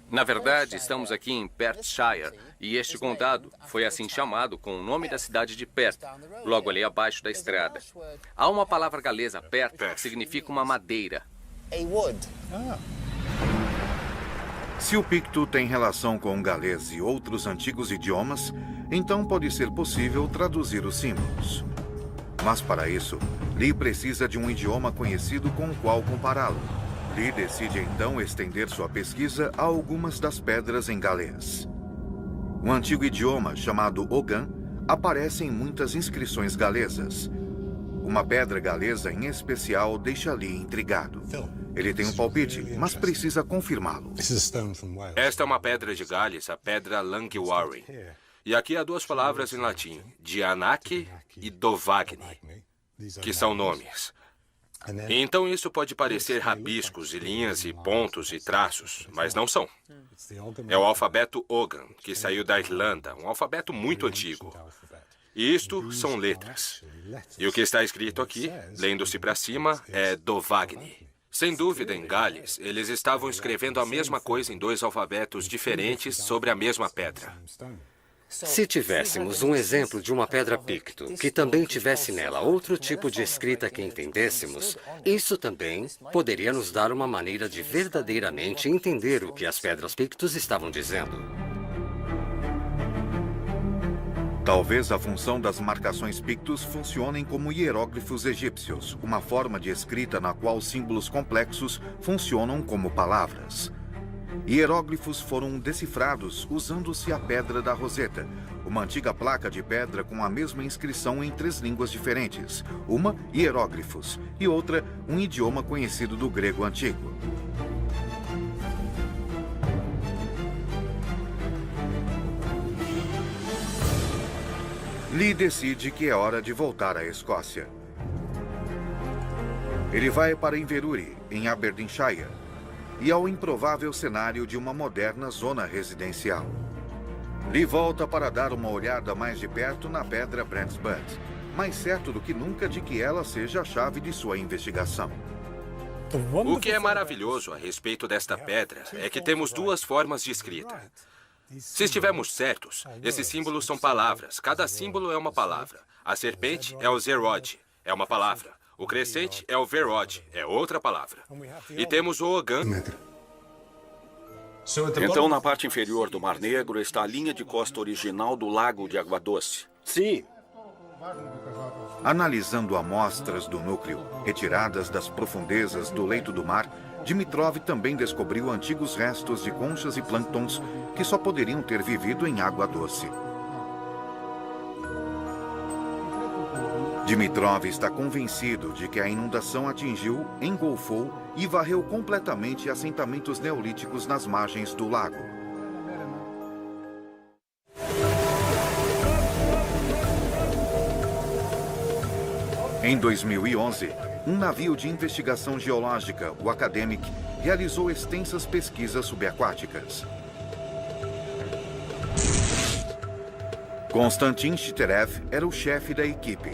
Na verdade, estamos aqui em Perthshire, e este condado foi assim chamado com o nome da cidade de Perth, logo ali abaixo da estrada. Há uma palavra galesa, Perth, que significa uma madeira. Se o picto tem relação com o galês e outros antigos idiomas, então pode ser possível traduzir os símbolos. Mas para isso, Lee precisa de um idioma conhecido com o qual compará-lo. Lee decide então estender sua pesquisa a algumas das pedras em galês. Um antigo idioma chamado Ogan aparece em muitas inscrições galesas. Uma pedra galesa em especial deixa Lee intrigado. Ele tem um palpite, mas precisa confirmá-lo. Esta é uma pedra de Gales, a pedra Langwarrin. E aqui há duas palavras em latim, Dianac e Dovagni, que são nomes. E então isso pode parecer rabiscos e linhas e pontos e traços, mas não são. É o alfabeto Ogan, que saiu da Irlanda, um alfabeto muito antigo. E isto são letras. E o que está escrito aqui, lendo-se para cima, é Dovagni. Sem dúvida, em Gales, eles estavam escrevendo a mesma coisa em dois alfabetos diferentes sobre a mesma pedra. Se tivéssemos um exemplo de uma pedra picto, que também tivesse nela outro tipo de escrita que entendêssemos, isso também poderia nos dar uma maneira de verdadeiramente entender o que as pedras pictos estavam dizendo. Talvez a função das marcações pictos funcionem como hieróglifos egípcios, uma forma de escrita na qual símbolos complexos funcionam como palavras. Hieróglifos foram decifrados usando-se a Pedra da Roseta, uma antiga placa de pedra com a mesma inscrição em 3 línguas diferentes, uma hieróglifos e outra um idioma conhecido do grego antigo. Lee decide que é hora de voltar à Escócia. Ele vai para Inverurie, em Aberdeenshire, e ao improvável cenário de uma moderna zona residencial. Lee volta para dar uma olhada mais de perto na pedra Brent's Butt, mais certo do que nunca de que ela seja a chave de sua investigação. O que é maravilhoso a respeito desta pedra é que temos duas formas de escrita. Se estivermos certos, esses símbolos são palavras. Cada símbolo é uma palavra. A serpente é o Zerod, é uma palavra. O crescente é o Verod, é outra palavra. E temos o Ogan. Então, na parte inferior do Mar Negro está a linha de costa original do Lago de Água Doce. Sim. Analisando amostras do núcleo retiradas das profundezas do leito do mar, Dimitrov também descobriu antigos restos de conchas e plânctons que só poderiam ter vivido em água doce. Dimitrov está convencido de que a inundação atingiu, engolfou e varreu completamente assentamentos neolíticos nas margens do lago. Em 2011, um navio de investigação geológica, o Academic, realizou extensas pesquisas subaquáticas. Konstantin Chiterev era o chefe da equipe.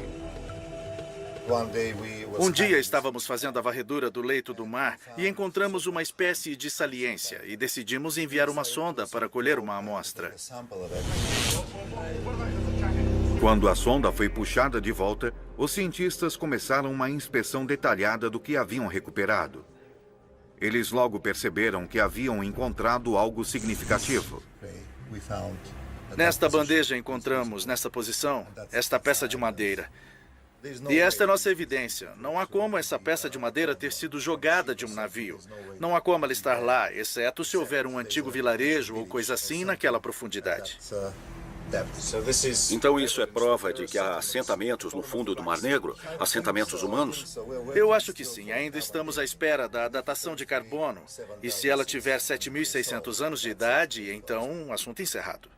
Um dia estávamos fazendo a varredura do leito do mar e encontramos uma espécie de saliência e decidimos enviar uma sonda para colher uma amostra. Quando a sonda foi puxada de volta, os cientistas começaram uma inspeção detalhada do que haviam recuperado. Eles logo perceberam que haviam encontrado algo significativo. Nesta bandeja encontramos, nessa posição, esta peça de madeira. E esta é nossa evidência. Não há como essa peça de madeira ter sido jogada de um navio. Não há como ela estar lá, exceto se houver um antigo vilarejo ou coisa assim naquela profundidade. Então isso é prova de que há assentamentos no fundo do Mar Negro? Assentamentos humanos? Eu acho que sim. Ainda estamos à espera da datação de carbono. E se ela tiver 7.600 anos de idade, então assunto encerrado.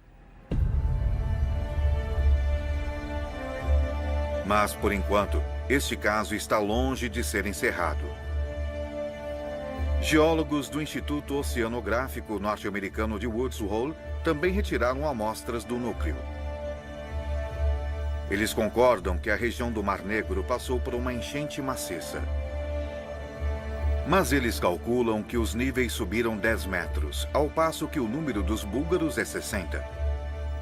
Mas, por enquanto, este caso está longe de ser encerrado. Geólogos do Instituto Oceanográfico norte-americano de Woods Hole também retiraram amostras do núcleo. Eles concordam que a região do Mar Negro passou por uma enchente maciça. Mas eles calculam que os níveis subiram 10 metros, ao passo que o número dos búlgaros é 60,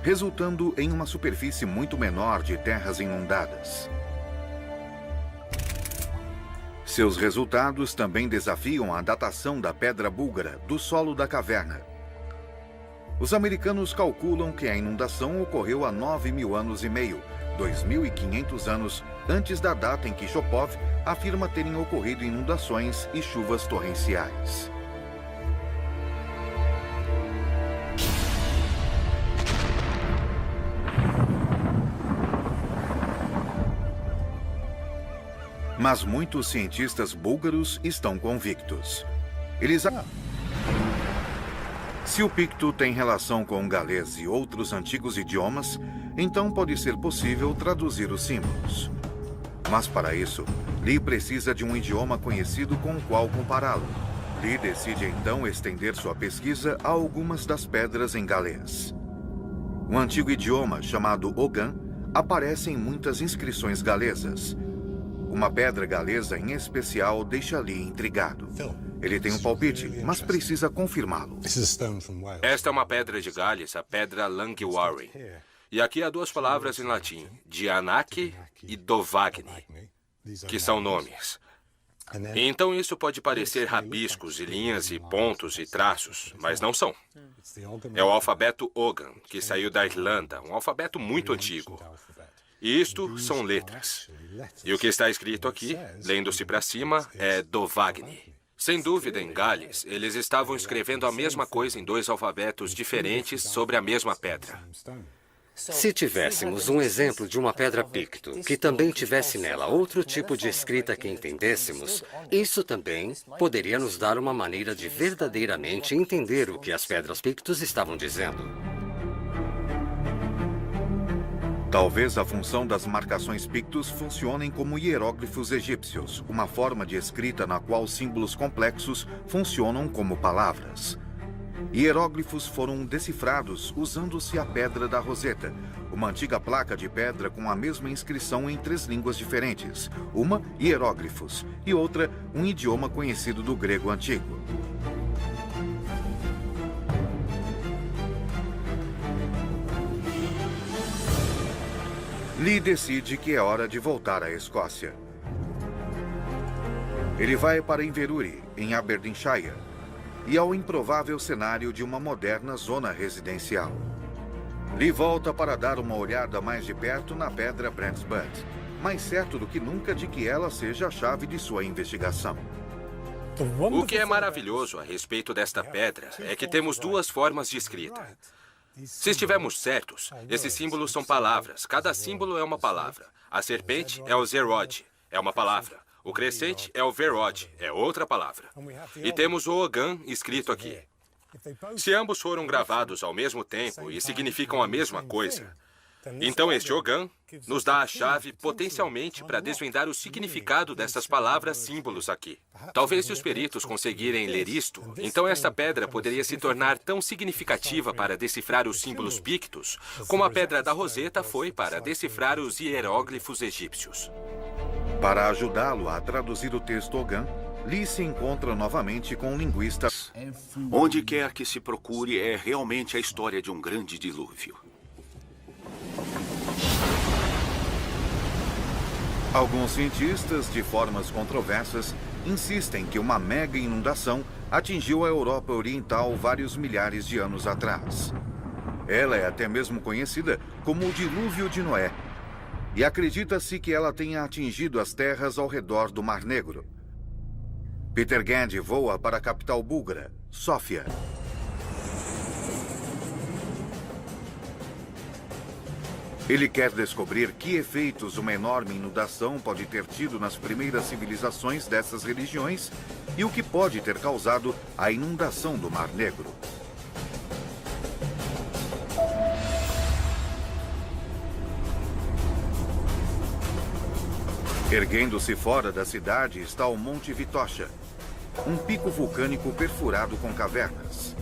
resultando em uma superfície muito menor de terras inundadas. Seus resultados também desafiam a datação da pedra búlgara do solo da caverna. Os americanos calculam que a inundação ocorreu há 9.000 anos e meio, 2.500 anos antes da data em que Shopov afirma terem ocorrido inundações e chuvas torrenciais. Mas muitos cientistas búlgaros estão convictos. Se o picto tem relação com o galês e outros antigos idiomas, então pode ser possível traduzir os símbolos. Mas para isso, Lee precisa de um idioma conhecido com o qual compará-lo. Lee decide então estender sua pesquisa a algumas das pedras em galês. Um antigo idioma chamado Ogan aparece em muitas inscrições galesas. Uma pedra galesa em especial deixa Lee intrigado. Ele tem um palpite, mas precisa confirmá-lo. Esta é uma pedra de Gales, a pedra Langwarry. E aqui há duas palavras em latim, Dianac e Dovagni, que são nomes. E então isso pode parecer rabiscos e linhas e pontos e traços, mas não são. É o alfabeto Ogan, que saiu da Irlanda, um alfabeto muito antigo. E isto são letras. E o que está escrito aqui, lendo-se para cima, é Dovagni. Sem dúvida, em Gales, eles estavam escrevendo a mesma coisa em dois alfabetos diferentes sobre a mesma pedra. Se tivéssemos um exemplo de uma pedra picto, que também tivesse nela outro tipo de escrita que entendêssemos, isso também poderia nos dar uma maneira de verdadeiramente entender o que as pedras pictos estavam dizendo. Talvez a função das marcações pictos funcionem como hieróglifos egípcios, uma forma de escrita na qual símbolos complexos funcionam como palavras. Hieróglifos foram decifrados usando-se a pedra da Roseta, uma antiga placa de pedra com a mesma inscrição em 3 línguas diferentes, uma hieróglifos e outra um idioma conhecido do grego antigo. Lee decide que é hora de voltar à Escócia. Ele vai para Inverurie, em Aberdeenshire, e ao improvável cenário de uma moderna zona residencial. Lee volta para dar uma olhada mais de perto na pedra Brent's Butt, mais certo do que nunca de que ela seja a chave de sua investigação. O que é maravilhoso a respeito desta pedra é que temos duas formas de escrita. Se estivermos certos, esses símbolos são palavras. Cada símbolo é uma palavra. A serpente é o Zerod, é uma palavra. O crescente é o Verod, é outra palavra. E temos o Ogan escrito aqui. Se ambos foram gravados ao mesmo tempo e significam a mesma coisa, então este Ogan nos dá a chave potencialmente para desvendar o significado dessas palavras símbolos aqui. Talvez se os peritos conseguirem ler isto, então esta pedra poderia se tornar tão significativa para decifrar os símbolos pictos, como a pedra da Roseta foi para decifrar os hieróglifos egípcios. Para ajudá-lo a traduzir o texto Ogan, Lee se encontra novamente com linguistas. Onde quer que se procure, é realmente a história de um grande dilúvio. Alguns cientistas, de formas controversas, insistem que uma mega inundação atingiu a Europa Oriental vários milhares de anos atrás. Ela é até mesmo conhecida como o Dilúvio de Noé, e acredita-se que ela tenha atingido as terras ao redor do Mar Negro. Peter Gandy voa para a capital búlgara, Sófia. Ele quer descobrir que efeitos uma enorme inundação pode ter tido nas primeiras civilizações dessas religiões e o que pode ter causado a inundação do Mar Negro. Erguendo-se fora da cidade está o Monte Vitosha, um pico vulcânico perfurado com cavernas.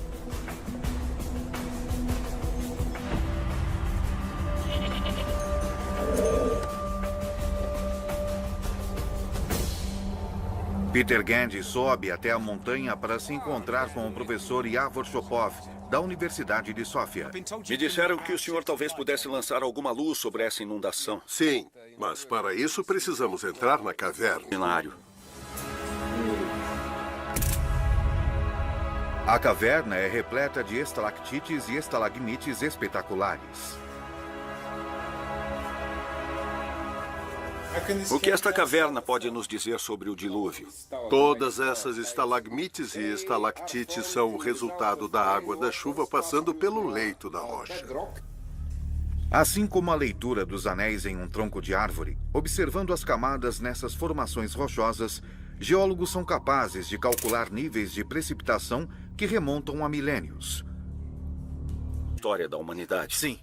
Peter Gandy sobe até a montanha para se encontrar com o professor Yavor Shopov, da Universidade de Sófia. Me disseram que o senhor talvez pudesse lançar alguma luz sobre essa inundação. Sim, mas para isso precisamos entrar na caverna. A caverna é repleta de estalactites e estalagmites espetaculares. O que esta caverna pode nos dizer sobre o dilúvio? Todas essas estalagmites e estalactites são o resultado da água da chuva passando pelo leito da rocha. Assim como a leitura dos anéis em um tronco de árvore, observando as camadas nessas formações rochosas, geólogos são capazes de calcular níveis de precipitação que remontam a milênios. História da humanidade. Sim.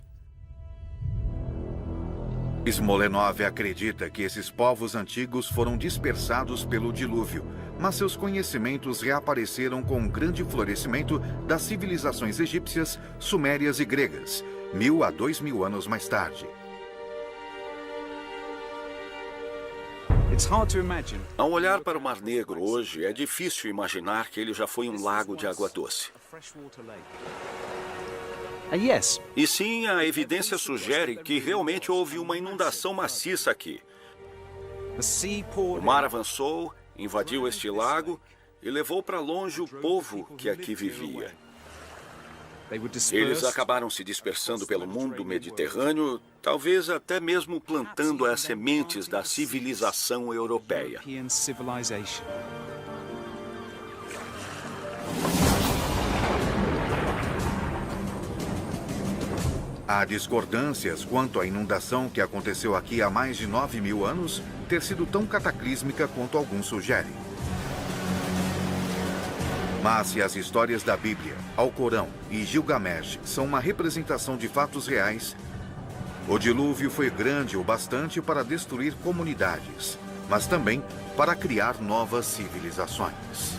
Smolenov acredita que esses povos antigos foram dispersados pelo dilúvio, mas seus conhecimentos reapareceram com um grande florescimento das civilizações egípcias, sumérias e gregas, 1000 a 2000 anos mais tarde. Ao olhar para o Mar Negro hoje, é difícil imaginar que ele já foi um lago de água doce. E sim, a evidência sugere que realmente houve uma inundação maciça aqui. O mar avançou, invadiu este lago e levou para longe o povo que aqui vivia. Eles acabaram se dispersando pelo mundo mediterrâneo, talvez até mesmo plantando as sementes da civilização europeia. Há discordâncias quanto à inundação que aconteceu aqui há mais de 9.000 anos ter sido tão cataclísmica quanto alguns sugerem. Mas se as histórias da Bíblia, Alcorão e Gilgamesh são uma representação de fatos reais, o dilúvio foi grande o bastante para destruir comunidades, mas também para criar novas civilizações.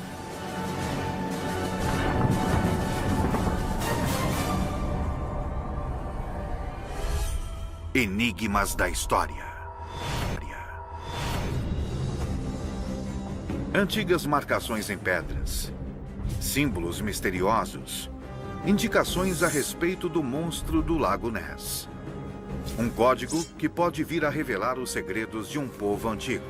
Enigmas da história. Antigas marcações em pedras, símbolos misteriosos, indicações a respeito do monstro do Lago Ness. Um código que pode vir a revelar os segredos de um povo antigo.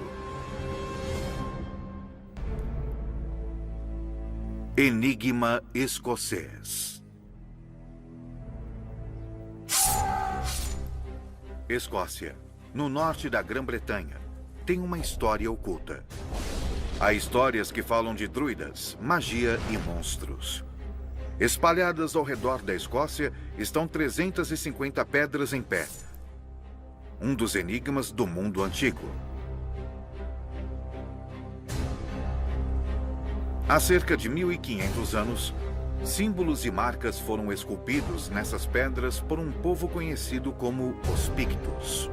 Enigma escocês. Escócia, no norte da Grã-Bretanha, tem uma história oculta. Há histórias que falam de druidas, magia e monstros. Espalhadas ao redor da Escócia estão 350 pedras em pé. Um dos enigmas do mundo antigo. Há cerca de 1500 anos, símbolos e marcas foram esculpidos nessas pedras por um povo conhecido como os Pictos.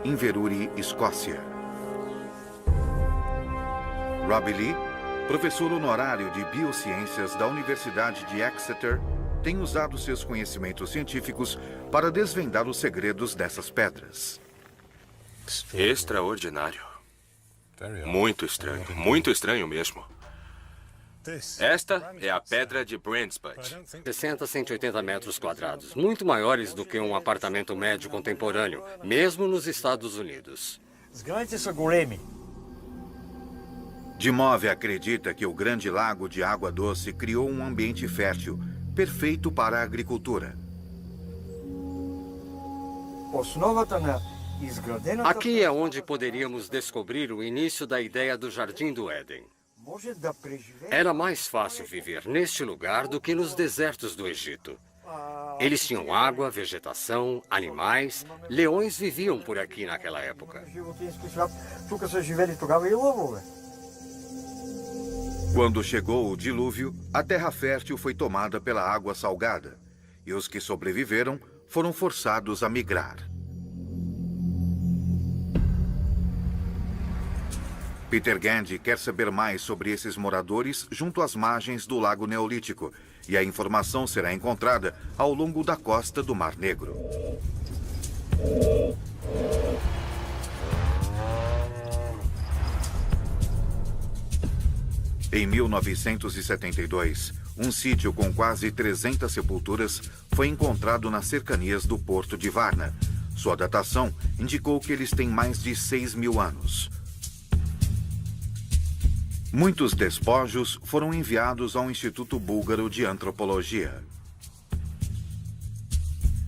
Inverurie, Escócia. Robbie Lee, professor honorário de Biociências da Universidade de Exeter, tem usado seus conhecimentos científicos para desvendar os segredos dessas pedras. Extraordinário. Muito estranho mesmo. Esta é a pedra de Brandsbury. 60 a 180 metros quadrados, muito maiores do que um apartamento médio contemporâneo, mesmo nos Estados Unidos. Dimove acredita que o Grande Lago de Água Doce criou um ambiente fértil, perfeito para a agricultura. Aqui é onde poderíamos descobrir o início da ideia do Jardim do Éden. Era mais fácil viver neste lugar do que nos desertos do Egito. Eles tinham água, vegetação, animais. Leões viviam por aqui naquela época. Quando chegou o dilúvio, a terra fértil foi tomada pela água salgada, e os que sobreviveram foram forçados a migrar. Peter Gandy quer saber mais sobre esses moradores junto às margens do Lago Neolítico, e a informação será encontrada ao longo da costa do Mar Negro. Em 1972, um sítio com quase 300 sepulturas foi encontrado nas cercanias do porto de Varna. Sua datação indicou que eles têm mais de 6.000 anos. Muitos despojos foram enviados ao Instituto Búlgaro de Antropologia.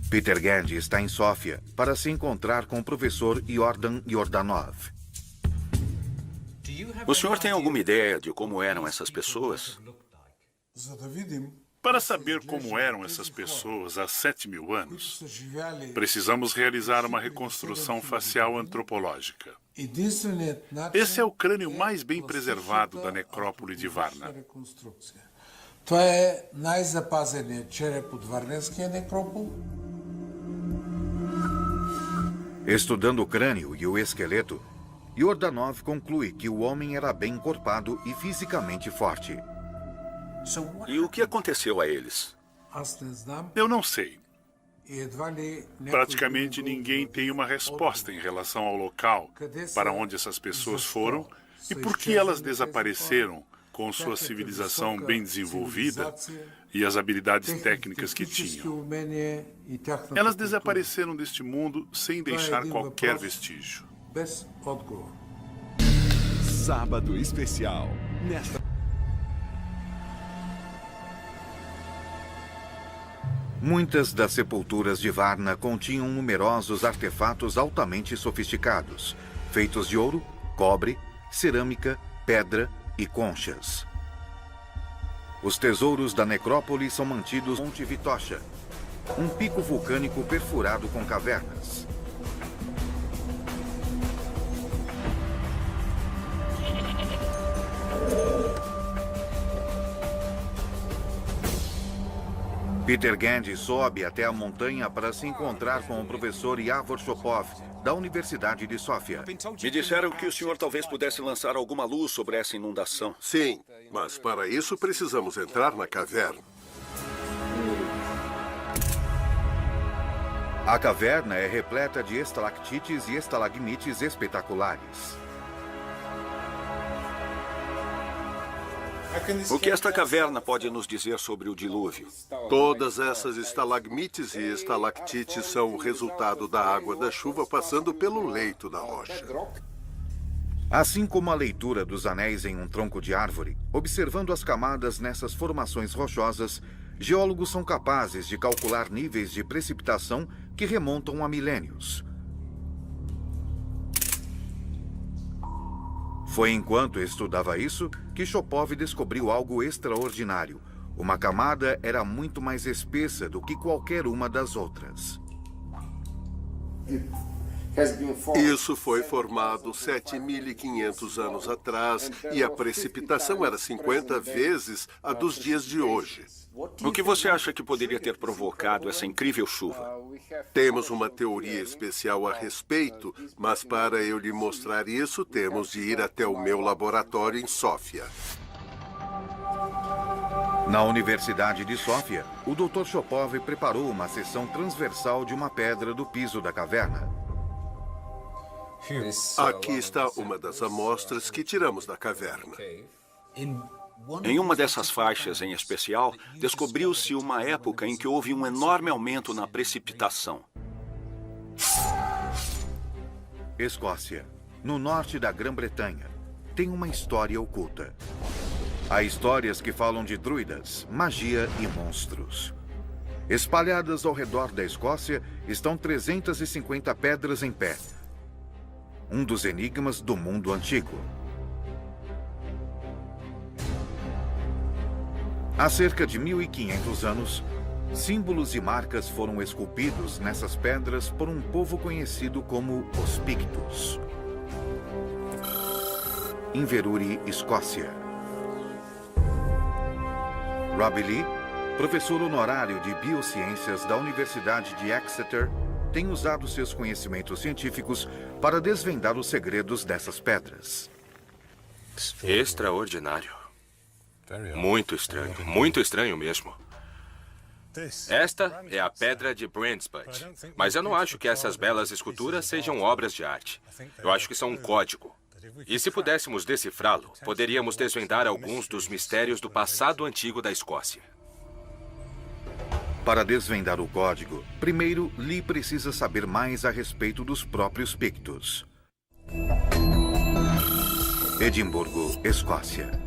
Peter Gandy está em Sófia para se encontrar com o professor Yordan Yordanov. O senhor tem alguma ideia de como eram essas pessoas? Para saber como eram essas pessoas há 7.000 anos, precisamos realizar uma reconstrução facial antropológica. Esse é o crânio mais bem preservado da necrópole de Varna. Estudando o crânio e o esqueleto, Yordanov conclui que o homem era bem encorpado e fisicamente forte. E o que aconteceu a eles? Eu não sei. Praticamente ninguém tem uma resposta em relação ao local para onde essas pessoas foram e por que elas desapareceram com sua civilização bem desenvolvida e as habilidades técnicas que tinham. Elas desapareceram deste mundo sem deixar qualquer vestígio. Sábado especial. Muitas das sepulturas de Varna continham numerosos artefatos altamente sofisticados, feitos de ouro, cobre, cerâmica, pedra e conchas. Os tesouros da necrópole são mantidos no Monte Vitosha, um pico vulcânico perfurado com cavernas. Peter Gandy sobe até a montanha para se encontrar com o professor Yavor Shopov, da Universidade de Sófia. Me disseram que o senhor talvez pudesse lançar alguma luz sobre essa inundação. Sim, mas para isso precisamos entrar na caverna. A caverna é repleta de estalactites e estalagmites espetaculares. O que esta caverna pode nos dizer sobre o dilúvio? Todas essas estalagmites e estalactites são o resultado da água da chuva passando pelo leito da rocha. Assim como a leitura dos anéis em um tronco de árvore, observando as camadas nessas formações rochosas, geólogos são capazes de calcular níveis de precipitação que remontam a milênios. Foi enquanto estudava isso que Chopov descobriu algo extraordinário. Uma camada era muito mais espessa do que qualquer uma das outras. Isso foi formado 7.500 anos atrás e a precipitação era 50 vezes a dos dias de hoje. O que você acha que poderia ter provocado essa incrível chuva? Temos uma teoria especial a respeito, mas para eu lhe mostrar isso, temos de ir até o meu laboratório em Sófia. Na Universidade de Sófia, o Dr. Chopov preparou uma seção transversal de uma pedra do piso da caverna. Aqui está uma das amostras que tiramos da caverna. Em uma dessas faixas em especial, descobriu-se uma época em que houve um enorme aumento na precipitação. Escócia, no norte da Grã-Bretanha, tem uma história oculta. Há histórias que falam de druidas, magia e monstros. Espalhadas ao redor da Escócia estão 350 pedras em pé. Um dos enigmas do mundo antigo. Há cerca de 1.500 anos, símbolos e marcas foram esculpidos nessas pedras por um povo conhecido como os Pictos. Inverurie, Escócia. Robbie Lee, professor honorário de Biociências da Universidade de Exeter, tem usado seus conhecimentos científicos para desvendar os segredos dessas pedras. Extraordinário. Muito estranho mesmo. Esta é a pedra de Brandsbutt, mas eu não acho que essas belas esculturas sejam obras de arte. Eu acho que são um código. E se pudéssemos decifrá-lo, poderíamos desvendar alguns dos mistérios do passado antigo da Escócia. Para desvendar o código, primeiro Lee precisa saber mais a respeito dos próprios Pictos. Edimburgo, Escócia.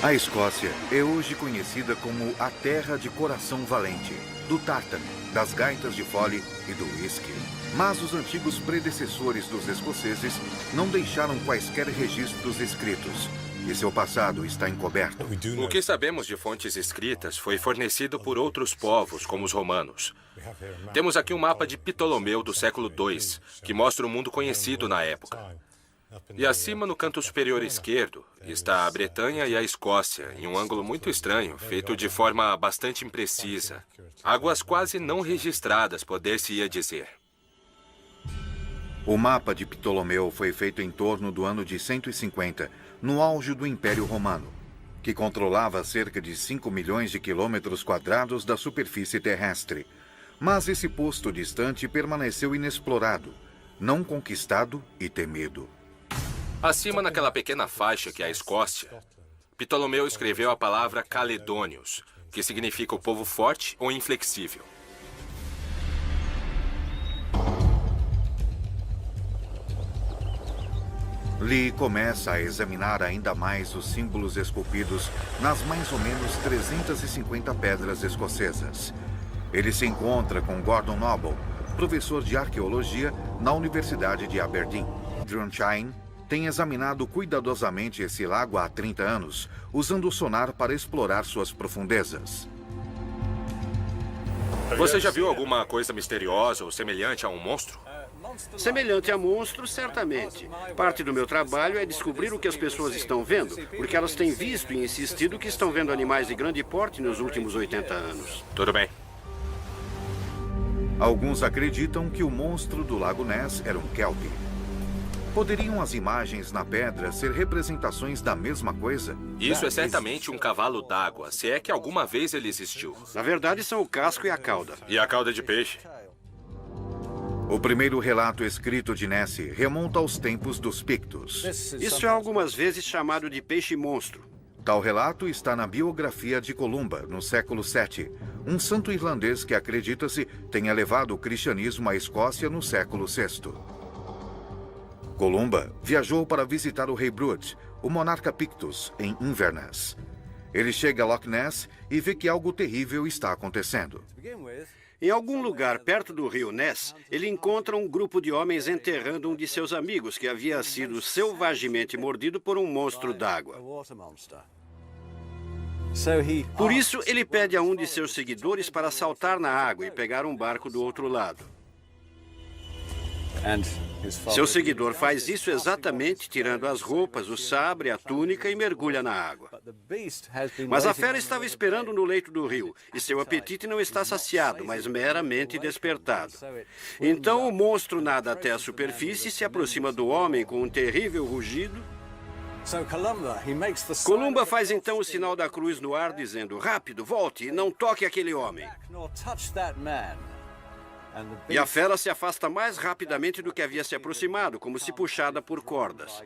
A Escócia é hoje conhecida como a terra de coração valente, do tártaro, das gaitas de fole e do whisky. Mas os antigos predecessores dos escoceses não deixaram quaisquer registros escritos, e seu passado está encoberto. O que sabemos de fontes escritas foi fornecido por outros povos, como os romanos. Temos aqui um mapa de Ptolomeu do século II, que mostra o mundo conhecido na época. E acima, no canto superior esquerdo, está a Bretanha e a Escócia, em um ângulo muito estranho, feito de forma bastante imprecisa. Águas quase não registradas, poder-se-ia dizer. O mapa de Ptolomeu foi feito em torno do ano de 150, no auge do Império Romano, que controlava cerca de 5 milhões de quilômetros quadrados da superfície terrestre. Mas esse posto distante permaneceu inexplorado, não conquistado e temido. Acima, naquela pequena faixa que é a Escócia, Ptolomeu escreveu a palavra Caledônios, que significa o povo forte ou inflexível. Lee começa a examinar ainda mais os símbolos esculpidos nas mais ou menos 350 pedras escocesas. Ele se encontra com Gordon Noble, professor de arqueologia na Universidade de Aberdeen. Drumshine tem examinado cuidadosamente esse lago há 30 anos, usando o sonar para explorar suas profundezas. Você já viu alguma coisa misteriosa ou semelhante a um monstro? Semelhante a monstros, certamente. Parte do meu trabalho é descobrir o que as pessoas estão vendo, porque elas têm visto e insistido que estão vendo animais de grande porte nos últimos 80 anos. Tudo bem. Alguns acreditam que o monstro do Lago Ness era um kelpie. Poderiam as imagens na pedra ser representações da mesma coisa? Isso é certamente um cavalo d'água, se é que alguma vez ele existiu. Na verdade, são o casco e a cauda. E a cauda de peixe? O primeiro relato escrito de Nessie remonta aos tempos dos Pictos. Isso é algumas vezes chamado de peixe-monstro. Tal relato está na biografia de Columba, no século VII, um santo irlandês que acredita-se tenha levado o cristianismo à Escócia no século VI. Columba viajou para visitar o rei Brut, o monarca Pictos, em Inverness. Ele chega a Loch Ness e vê que algo terrível está acontecendo. Em algum lugar perto do rio Ness, ele encontra um grupo de homens enterrando um de seus amigos que havia sido selvagemente mordido por um monstro d'água. Por isso, ele pede a um de seus seguidores para saltar na água e pegar um barco do outro lado. Seu seguidor faz isso exatamente tirando as roupas, o sabre, a túnica e mergulha na água. Mas a fera estava esperando no leito do rio, e seu apetite não está saciado, mas meramente despertado. Então o monstro nada até a superfície e se aproxima do homem com um terrível rugido. Columba faz então o sinal da cruz no ar, dizendo: rápido, volte e não toque aquele homem. E a fera se afasta mais rapidamente do que havia se aproximado, como se puxada por cordas.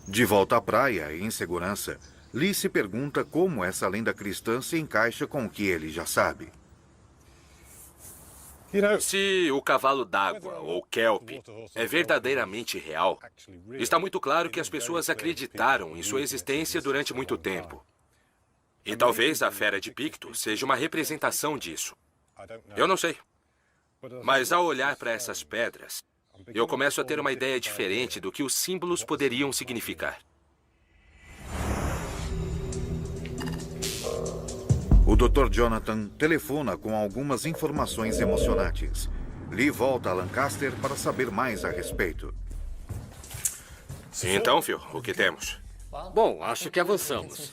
De volta à praia, em segurança, Lee se pergunta como essa lenda cristã se encaixa com o que ele já sabe. Se o cavalo d'água, ou kelp, é verdadeiramente real, está muito claro que as pessoas acreditaram em sua existência durante muito tempo. E talvez a fera de Picto seja uma representação disso. Eu não sei. Mas ao olhar para essas pedras, eu começo a ter uma ideia diferente do que os símbolos poderiam significar. O Dr. Jonathan telefona com algumas informações emocionantes. Lee volta a Lancaster para saber mais a respeito. Então, Phil, o que temos? Bom, acho que avançamos.